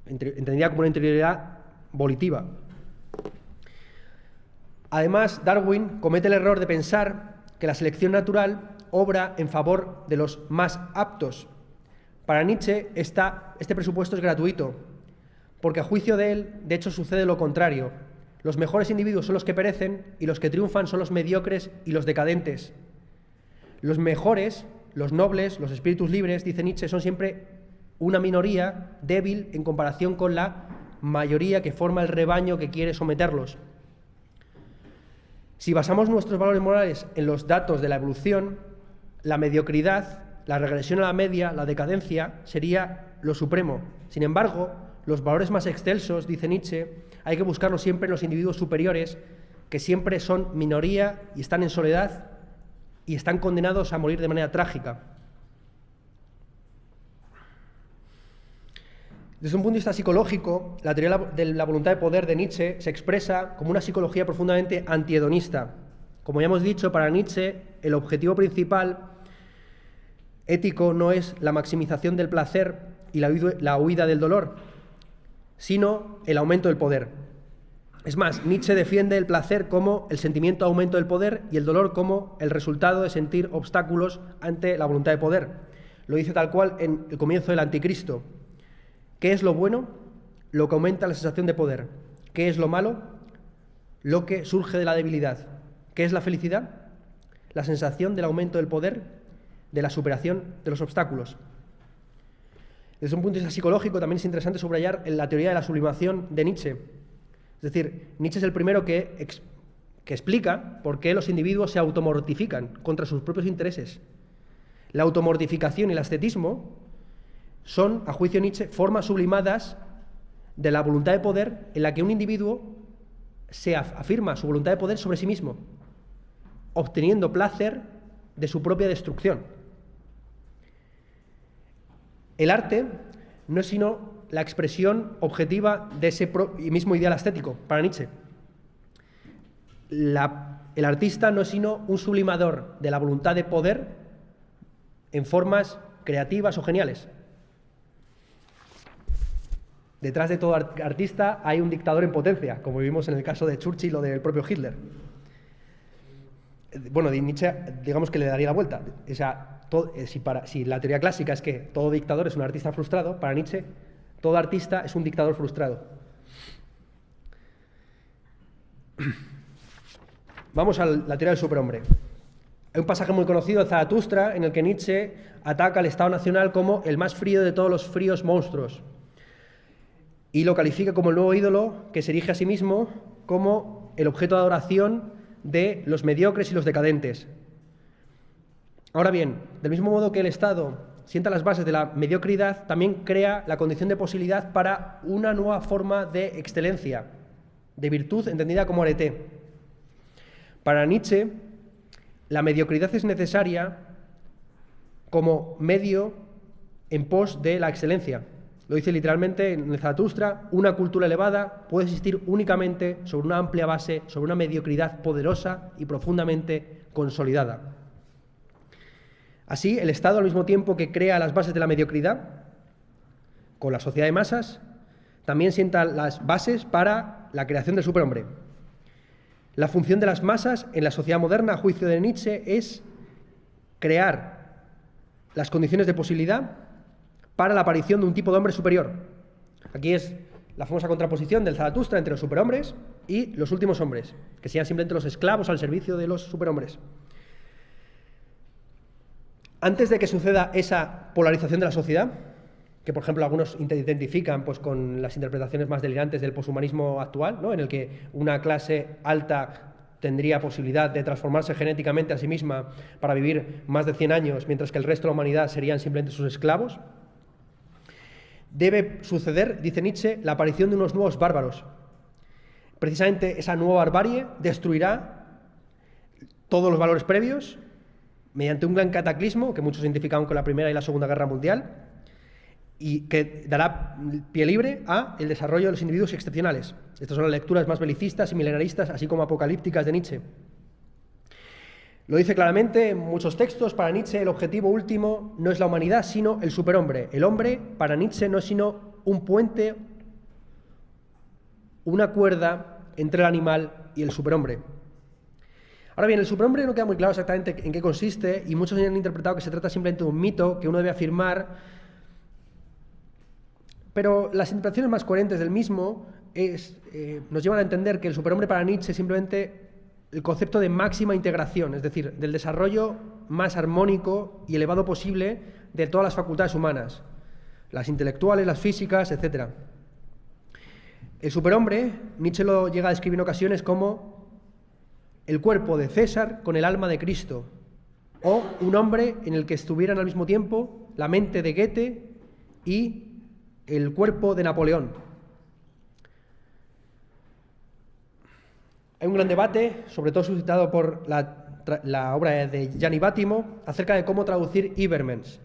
entendida como una interioridad volitiva. Además, Darwin comete el error de pensar que la selección natural obra en favor de los más aptos. Para Nietzsche, este presupuesto es gratuito, porque a juicio de él, de hecho, sucede lo contrario. Los mejores individuos son los que perecen y los que triunfan son los mediocres y los decadentes. Los mejores, los nobles, los espíritus libres, dice Nietzsche, son siempre una minoría débil en comparación con la mayoría que forma el rebaño que quiere someterlos. Si basamos nuestros valores morales en los datos de la evolución, la mediocridad, la regresión a la media, la decadencia, sería lo supremo. Sin embargo, los valores más excelsos, dice Nietzsche, hay que buscarlos siempre en los individuos superiores, que siempre son minoría y están en soledad y están condenados a morir de manera trágica. Desde un punto de vista psicológico, la teoría de la voluntad de poder de Nietzsche se expresa como una psicología profundamente antihedonista. Como ya hemos dicho, para Nietzsche el objetivo principal ético no es la maximización del placer y la huida del dolor, sino el aumento del poder. Es más, Nietzsche defiende el placer como el sentimiento de aumento del poder y el dolor como el resultado de sentir obstáculos ante la voluntad de poder. Lo dice tal cual en el comienzo del Anticristo. ¿Qué es lo bueno? Lo que aumenta la sensación de poder. ¿Qué es lo malo? Lo que surge de la debilidad. ¿Qué es la felicidad? La sensación del aumento del poder, de la superación de los obstáculos. Desde un punto de vista psicológico también es interesante subrayar la teoría de la sublimación de Nietzsche. Es decir, Nietzsche es el primero que explica por qué los individuos se automortifican contra sus propios intereses. La automortificación y el ascetismo son, a juicio de Nietzsche, formas sublimadas de la voluntad de poder en la que un individuo se afirma su voluntad de poder sobre sí mismo, obteniendo placer de su propia destrucción. El arte no es sino la expresión objetiva de ese mismo ideal estético para Nietzsche. El artista no es sino un sublimador de la voluntad de poder en formas creativas o geniales. Detrás de todo artista hay un dictador en potencia, como vimos en el caso de Churchill o del propio Hitler. Bueno, Nietzsche, digamos que le daría la vuelta. O sea, si la teoría clásica es que todo dictador es un artista frustrado, para Nietzsche todo artista es un dictador frustrado. Vamos a la teoría del superhombre. Hay un pasaje muy conocido de Zaratustra en el que Nietzsche ataca al Estado Nacional como el más frío de todos los fríos monstruos y lo califica como el nuevo ídolo que se erige a sí mismo como el objeto de adoración de los mediocres y los decadentes. Ahora bien, del mismo modo que el Estado sienta las bases de la mediocridad, también crea la condición de posibilidad para una nueva forma de excelencia, de virtud entendida como arete. Para Nietzsche, la mediocridad es necesaria como medio en pos de la excelencia. Lo dice literalmente en el Zaratustra: una cultura elevada puede existir únicamente sobre una amplia base, sobre una mediocridad poderosa y profundamente consolidada. Así, el Estado, al mismo tiempo que crea las bases de la mediocridad, con la sociedad de masas, también sienta las bases para la creación del superhombre. La función de las masas en la sociedad moderna, a juicio de Nietzsche, es crear las condiciones de posibilidad para la aparición de un tipo de hombre superior. Aquí es la famosa contraposición del Zaratustra entre los superhombres y los últimos hombres, que sean simplemente los esclavos al servicio de los superhombres. Antes de que suceda esa polarización de la sociedad, que por ejemplo algunos identifican pues, con las interpretaciones más delirantes del poshumanismo actual, ¿no? En el que una clase alta tendría posibilidad de transformarse genéticamente a sí misma para vivir más de 100 años, mientras que el resto de la humanidad serían simplemente sus esclavos. Debe suceder, dice Nietzsche, la aparición de unos nuevos bárbaros. Precisamente esa nueva barbarie destruirá todos los valores previos mediante un gran cataclismo, que muchos identificaban con la Primera y la Segunda Guerra Mundial, y que dará pie libre a el desarrollo de los individuos excepcionales. Estas son las lecturas más belicistas y milenaristas, así como apocalípticas de Nietzsche. Lo dice claramente en muchos textos. Para Nietzsche el objetivo último no es la humanidad, sino el superhombre. El hombre, para Nietzsche, no es sino un puente, una cuerda entre el animal y el superhombre. Ahora bien, el superhombre no queda muy claro exactamente en qué consiste, y muchos han interpretado que se trata simplemente de un mito que uno debe afirmar, pero las interpretaciones más coherentes del mismo nos llevan a entender que el superhombre para Nietzsche es simplemente el concepto de máxima integración, es decir, del desarrollo más armónico y elevado posible de todas las facultades humanas, las intelectuales, las físicas, etc. El superhombre, Nietzsche lo llega a describir en ocasiones como el cuerpo de César con el alma de Cristo, o un hombre en el que estuvieran al mismo tiempo la mente de Goethe y el cuerpo de Napoleón. Hay un gran debate, sobre todo suscitado por la obra de Gianni Vattimo, acerca de cómo traducir Ibermens.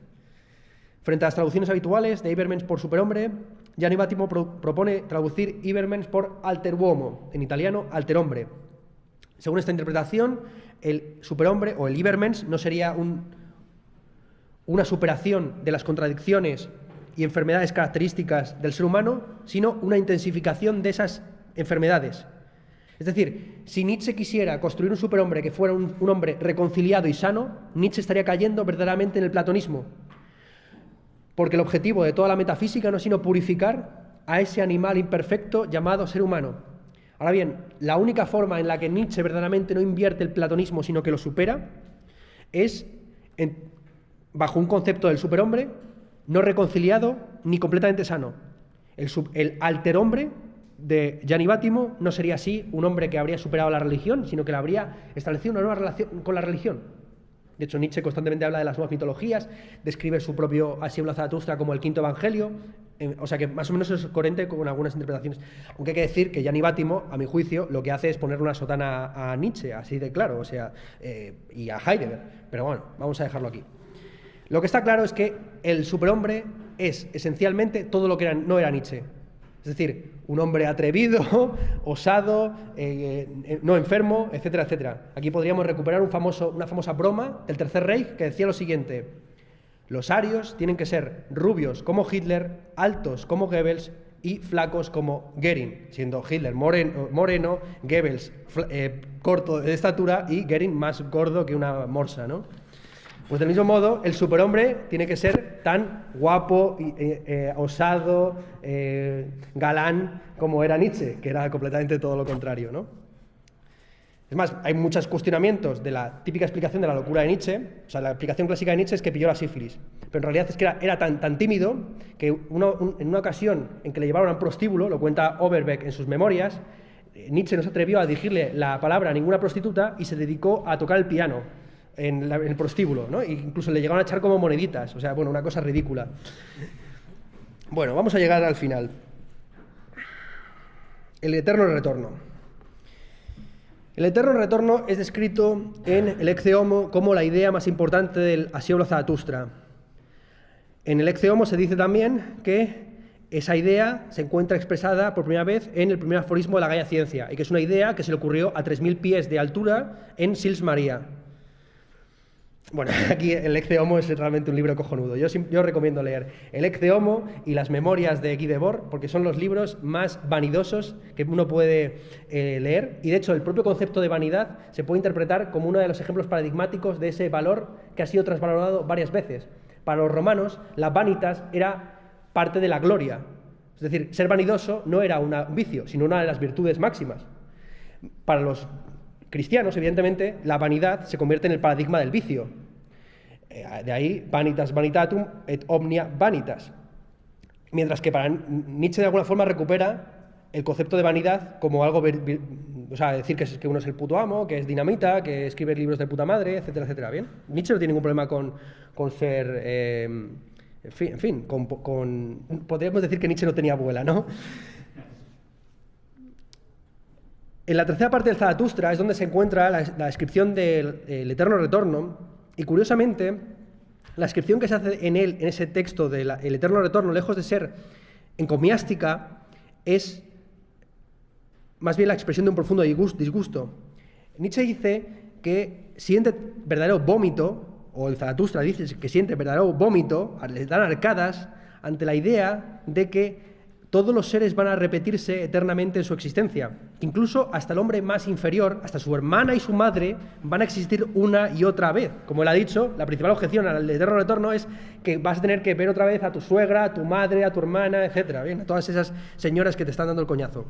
Frente a las traducciones habituales de Ibermens por superhombre, Gianni Vattimo propone traducir Ibermens por alter uomo, en italiano alterhombre. Según esta interpretación, el superhombre o el Ibermens no sería una superación de las contradicciones y enfermedades características del ser humano, sino una intensificación de esas enfermedades. Es decir, si Nietzsche quisiera construir un superhombre que fuera un hombre reconciliado y sano, Nietzsche estaría cayendo verdaderamente en el platonismo, porque el objetivo de toda la metafísica no es sino purificar a ese animal imperfecto llamado ser humano. Ahora bien, la única forma en la que Nietzsche verdaderamente no invierte el platonismo, sino que lo supera, es bajo un concepto del superhombre no reconciliado ni completamente sano. El alterhombre de Gianni Vattimo no sería así un hombre que habría superado la religión, sino que le habría establecido una nueva relación con la religión. De hecho, Nietzsche constantemente habla de las nuevas mitologías, describe su propio Así habla Zaratustra como el quinto evangelio, o sea que más o menos es coherente con algunas interpretaciones. Aunque hay que decir que Gianni Vattimo, a mi juicio, lo que hace es poner una sotana a Nietzsche, así de claro, o sea, y a Heidegger. Pero bueno, vamos a dejarlo aquí. Lo que está claro es que el superhombre es esencialmente todo lo que no era Nietzsche. Es decir, un hombre atrevido, osado, no enfermo, etcétera, etcétera. Aquí podríamos recuperar una famosa broma del Tercer Reich que decía lo siguiente: los arios tienen que ser rubios como Hitler, altos como Goebbels y flacos como Goering, siendo Hitler moreno, Goebbels corto de estatura y Goering más gordo que una morsa, ¿no? Pues del mismo modo, el superhombre tiene que ser tan guapo, osado, galán como era Nietzsche, que era completamente todo lo contrario, ¿no? Es más, hay muchos cuestionamientos de la típica explicación de la locura de Nietzsche. O sea, la explicación clásica de Nietzsche es que pilló la sífilis, pero en realidad es que era tan tímido que en una ocasión en que le llevaron a un prostíbulo, lo cuenta Overbeck en sus memorias, Nietzsche no se atrevió a dirigirle la palabra a ninguna prostituta y se dedicó a tocar el piano en el prostíbulo, ¿no? E incluso le llegaron a echar como moneditas, o sea, bueno, una cosa ridícula. Bueno, vamos a llegar al final. El eterno retorno. El eterno retorno es descrito en el Ecce Homo como la idea más importante del Así habla Zaratustra. En el Ecce Homo se dice también que esa idea se encuentra expresada por primera vez en el primer aforismo de la Gaia Ciencia, y que es una idea que se le ocurrió a 3.000 pies de altura en Sils Maria. Bueno, aquí el Ecce Homo es realmente un libro cojonudo. Yo recomiendo leer el Ecce Homo y las memorias de Guy Debord, porque son los libros más vanidosos que uno puede leer. Y de hecho, el propio concepto de vanidad se puede interpretar como uno de los ejemplos paradigmáticos de ese valor que ha sido transvalorado varias veces. Para los romanos, la vanitas era parte de la gloria. Es decir, ser vanidoso no era un vicio, sino una de las virtudes máximas. Para los cristianos, evidentemente, la vanidad se convierte en el paradigma del vicio. De ahí, vanitas vanitatum et omnia vanitas. Mientras que para Nietzsche, de alguna forma, recupera el concepto de vanidad como algo, o sea, decir que uno es el puto amo, que es dinamita, que escribe libros de puta madre, etcétera, etcétera. Bien, Nietzsche no tiene ningún problema con ser, en fin, podríamos decir que Nietzsche no tenía abuela, ¿no? En la tercera parte del Zaratustra es donde se encuentra la descripción del eterno retorno, y curiosamente, la descripción que se hace en él, en ese texto del eterno retorno, lejos de ser encomiástica, es más bien la expresión de un profundo disgusto. Nietzsche dice que siente verdadero vómito, o el Zaratustra dice que siente verdadero vómito, le dan arcadas ante la idea de que todos los seres van a repetirse eternamente en su existencia. Incluso hasta el hombre más inferior, hasta su hermana y su madre, van a existir una y otra vez. Como él ha dicho, la principal objeción al eterno retorno es que vas a tener que ver otra vez a tu suegra, a tu madre, a tu hermana, etc. Bien, a todas esas señoras que te están dando el coñazo.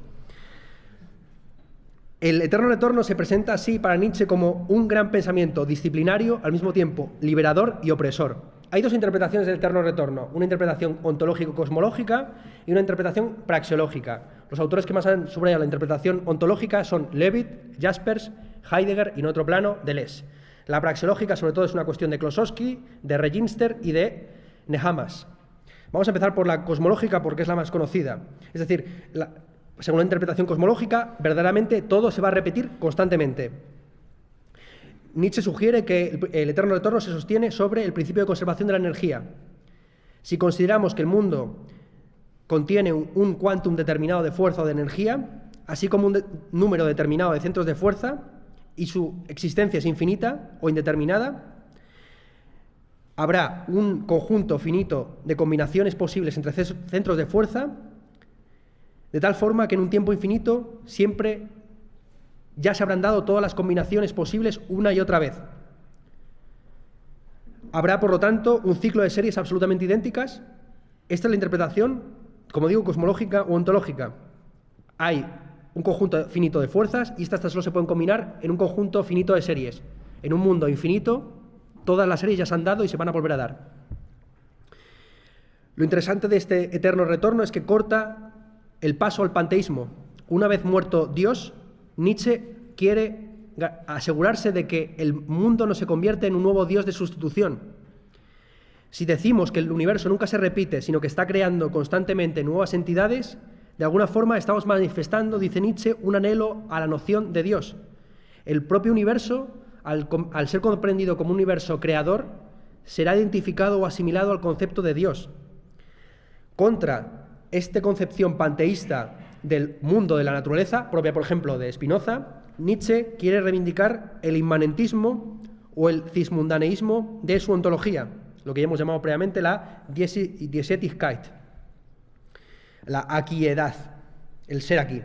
El eterno retorno se presenta así para Nietzsche como un gran pensamiento disciplinario, al mismo tiempo liberador y opresor. Hay dos interpretaciones del eterno retorno, una interpretación ontológico-cosmológica y una interpretación praxeológica. Los autores que más han subrayado la interpretación ontológica son Levitt, Jaspers, Heidegger y en otro plano, Deleuze. La praxeológica sobre todo es una cuestión de Klossowski, de Register y de Nehamas. Vamos a empezar por la cosmológica porque es la más conocida. Es decir, según la interpretación cosmológica, verdaderamente todo se va a repetir constantemente. Nietzsche sugiere que el eterno retorno se sostiene sobre el principio de conservación de la energía. Si consideramos que el mundo contiene un quantum determinado de fuerza o de energía, así como un número determinado de centros de fuerza, y su existencia es infinita o indeterminada, habrá un conjunto finito de combinaciones posibles entre centros de fuerza, de tal forma que en un tiempo infinito siempre ya se habrán dado todas las combinaciones posibles una y otra vez. Habrá, por lo tanto, un ciclo de series absolutamente idénticas. Esta es la interpretación, como digo, cosmológica o ontológica. Hay un conjunto finito de fuerzas y estas solo se pueden combinar en un conjunto finito de series. En un mundo infinito, todas las series ya se han dado y se van a volver a dar. Lo interesante de este eterno retorno es que corta el paso al panteísmo. Una vez muerto Dios, Nietzsche quiere asegurarse de que el mundo no se convierte en un nuevo Dios de sustitución. Si decimos que el universo nunca se repite, sino que está creando constantemente nuevas entidades, de alguna forma estamos manifestando, dice Nietzsche, un anhelo a la noción de Dios. El propio universo, al ser comprendido como un universo creador, será identificado o asimilado al concepto de Dios. Contra esta concepción panteísta del mundo de la naturaleza, propia, por ejemplo, de Spinoza, Nietzsche quiere reivindicar el inmanentismo o el cismundaneísmo de su ontología, lo que ya hemos llamado previamente la Diessetigkeit, la aquiedad, el ser aquí.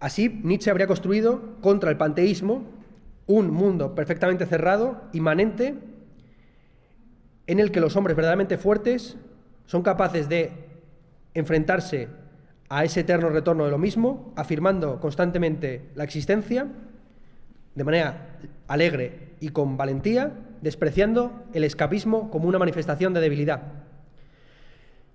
Así, Nietzsche habría construido contra el panteísmo un mundo perfectamente cerrado, inmanente, en el que los hombres verdaderamente fuertes son capaces de enfrentarse a ese eterno retorno de lo mismo, afirmando constantemente la existencia de manera alegre y con valentía, despreciando el escapismo como una manifestación de debilidad.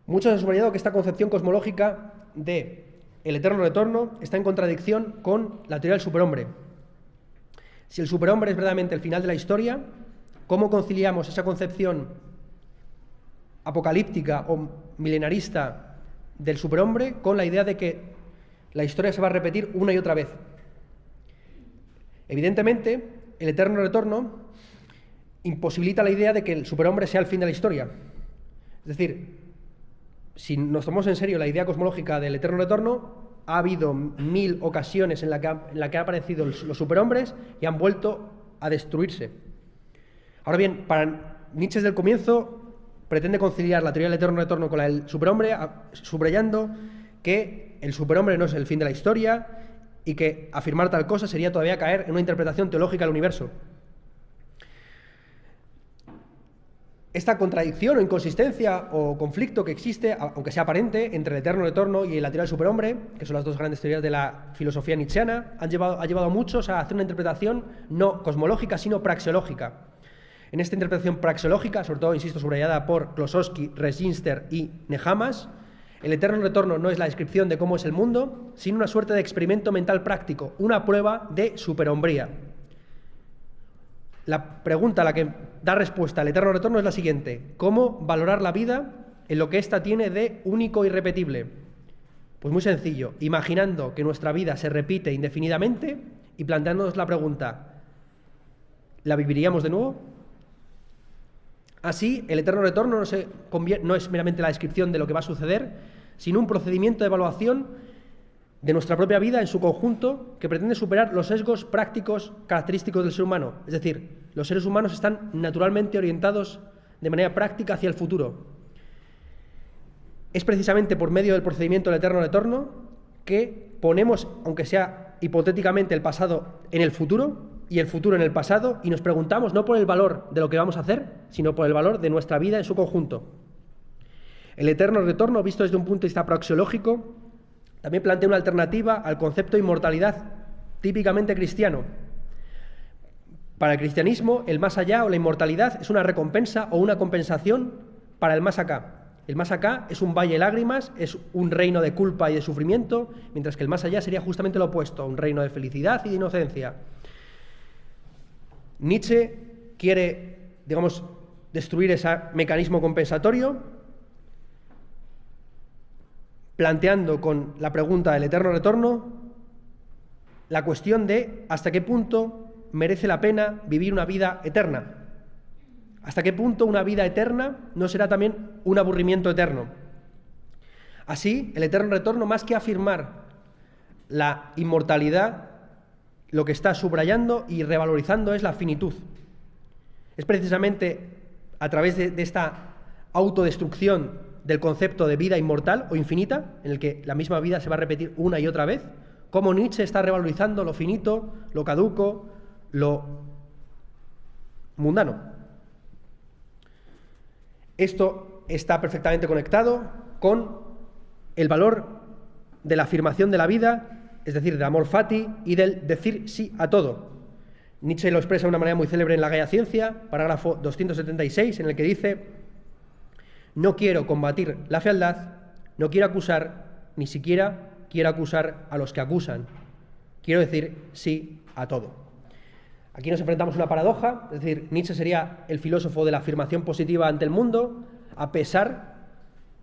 Muchos han subrayado que esta concepción cosmológica de el eterno retorno está en contradicción con la teoría del superhombre. Si el superhombre es verdaderamente el final de la historia, ¿cómo conciliamos esa concepción apocalíptica o milenarista del superhombre con la idea de que la historia se va a repetir una y otra vez? Evidentemente, el eterno retorno imposibilita la idea de que el superhombre sea el fin de la historia. Es decir, si nos tomamos en serio la idea cosmológica del eterno retorno, ha habido 1000 ocasiones en la que han aparecido los superhombres y han vuelto a destruirse. Ahora bien, para Nietzsche desde el comienzo pretende conciliar la teoría del eterno retorno con la del superhombre, subrayando que el superhombre no es el fin de la historia y que afirmar tal cosa sería todavía caer en una interpretación teológica del universo. Esta contradicción o inconsistencia o conflicto que existe, aunque sea aparente, entre el eterno retorno y la teoría del superhombre, que son las dos grandes teorías de la filosofía nietzscheana, ha llevado a muchos a hacer una interpretación no cosmológica, sino praxeológica. En esta interpretación praxeológica, sobre todo, insisto, subrayada por Klossowski, Register y Nehamas, El eterno retorno no es la descripción de cómo es el mundo, sino una suerte de experimento mental práctico, una prueba de superhombría. La pregunta a la que da respuesta al eterno retorno es la siguiente: ¿cómo valorar la vida en lo que ésta tiene de único y irrepetible? Pues muy sencillo, imaginando que nuestra vida se repite indefinidamente y planteándonos la pregunta: ¿la viviríamos de nuevo? Así, el eterno retorno no es meramente la descripción de lo que va a suceder, sino un procedimiento de evaluación de nuestra propia vida en su conjunto que pretende superar los sesgos prácticos característicos del ser humano. Es decir, los seres humanos están naturalmente orientados de manera práctica hacia el futuro. Es precisamente por medio del procedimiento del eterno retorno que ponemos, aunque sea hipotéticamente, el pasado en el futuro y el futuro en el pasado, y nos preguntamos no por el valor de lo que vamos a hacer, sino por el valor de nuestra vida en su conjunto. El eterno retorno, visto desde un punto de vista praxeológico, también plantea una alternativa al concepto de inmortalidad típicamente cristiano. Para el cristianismo, el más allá o la inmortalidad es una recompensa o una compensación para el más acá. El más acá es un valle de lágrimas, es un reino de culpa y de sufrimiento, mientras que el más allá sería justamente lo opuesto, un reino de felicidad y de inocencia. Nietzsche quiere, destruir ese mecanismo compensatorio, planteando con la pregunta del eterno retorno la cuestión de hasta qué punto merece la pena vivir una vida eterna. ¿Hasta qué punto una vida eterna no será también un aburrimiento eterno? Así, el eterno retorno, más que afirmar la inmortalidad, lo que está subrayando y revalorizando es la finitud. Es precisamente a través de esta autodestrucción del concepto de vida inmortal o infinita, en el que la misma vida se va a repetir una y otra vez, como Nietzsche está revalorizando lo finito, lo caduco, lo mundano. Esto está perfectamente conectado con el valor de la afirmación de la vida, es decir, del amor fati y del decir sí a todo. Nietzsche lo expresa de una manera muy célebre en La Gaia Ciencia, parágrafo 276, en el que dice: no quiero combatir la fealdad, no quiero acusar, ni siquiera quiero acusar a los que acusan. Quiero decir sí a todo. Aquí nos enfrentamos a una paradoja, es decir, Nietzsche sería el filósofo de la afirmación positiva ante el mundo, a pesar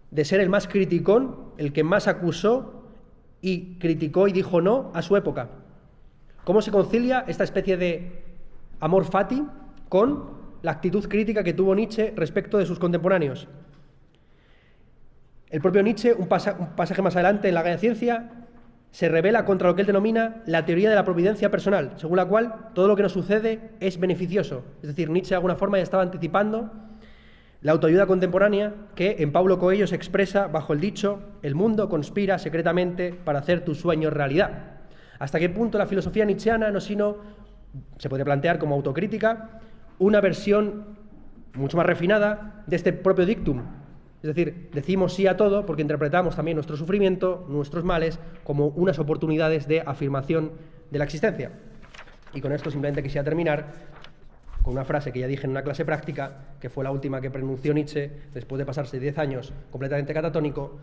de ser el más criticón, el que más acusó y criticó y dijo no a su época. ¿Cómo se concilia esta especie de amor fati con la actitud crítica que tuvo Nietzsche respecto de sus contemporáneos? El propio Nietzsche, un pasaje más adelante en La Gaia Ciencia, se revela contra lo que él denomina la teoría de la providencia personal, según la cual todo lo que nos sucede es beneficioso. Es decir, Nietzsche de alguna forma ya estaba anticipando la autoayuda contemporánea que en Paulo Coelho se expresa bajo el dicho: el mundo conspira secretamente para hacer tus sueños realidad. ¿Hasta qué punto la filosofía nietzscheana no sino, se podría plantear como autocrítica, una versión mucho más refinada de este propio dictum? Es decir, decimos sí a todo porque interpretamos también nuestro sufrimiento, nuestros males, como unas oportunidades de afirmación de la existencia. Y con esto simplemente quisiera terminar con una frase que ya dije en una clase práctica, que fue la última que pronunció Nietzsche después de pasarse 10 años completamente catatónico.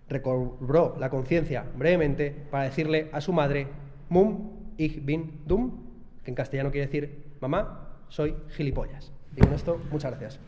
Recobró la conciencia brevemente para decirle a su madre: Mum, ich bin dumm, que en castellano quiere decir: mamá, soy gilipollas. Y con esto, muchas gracias.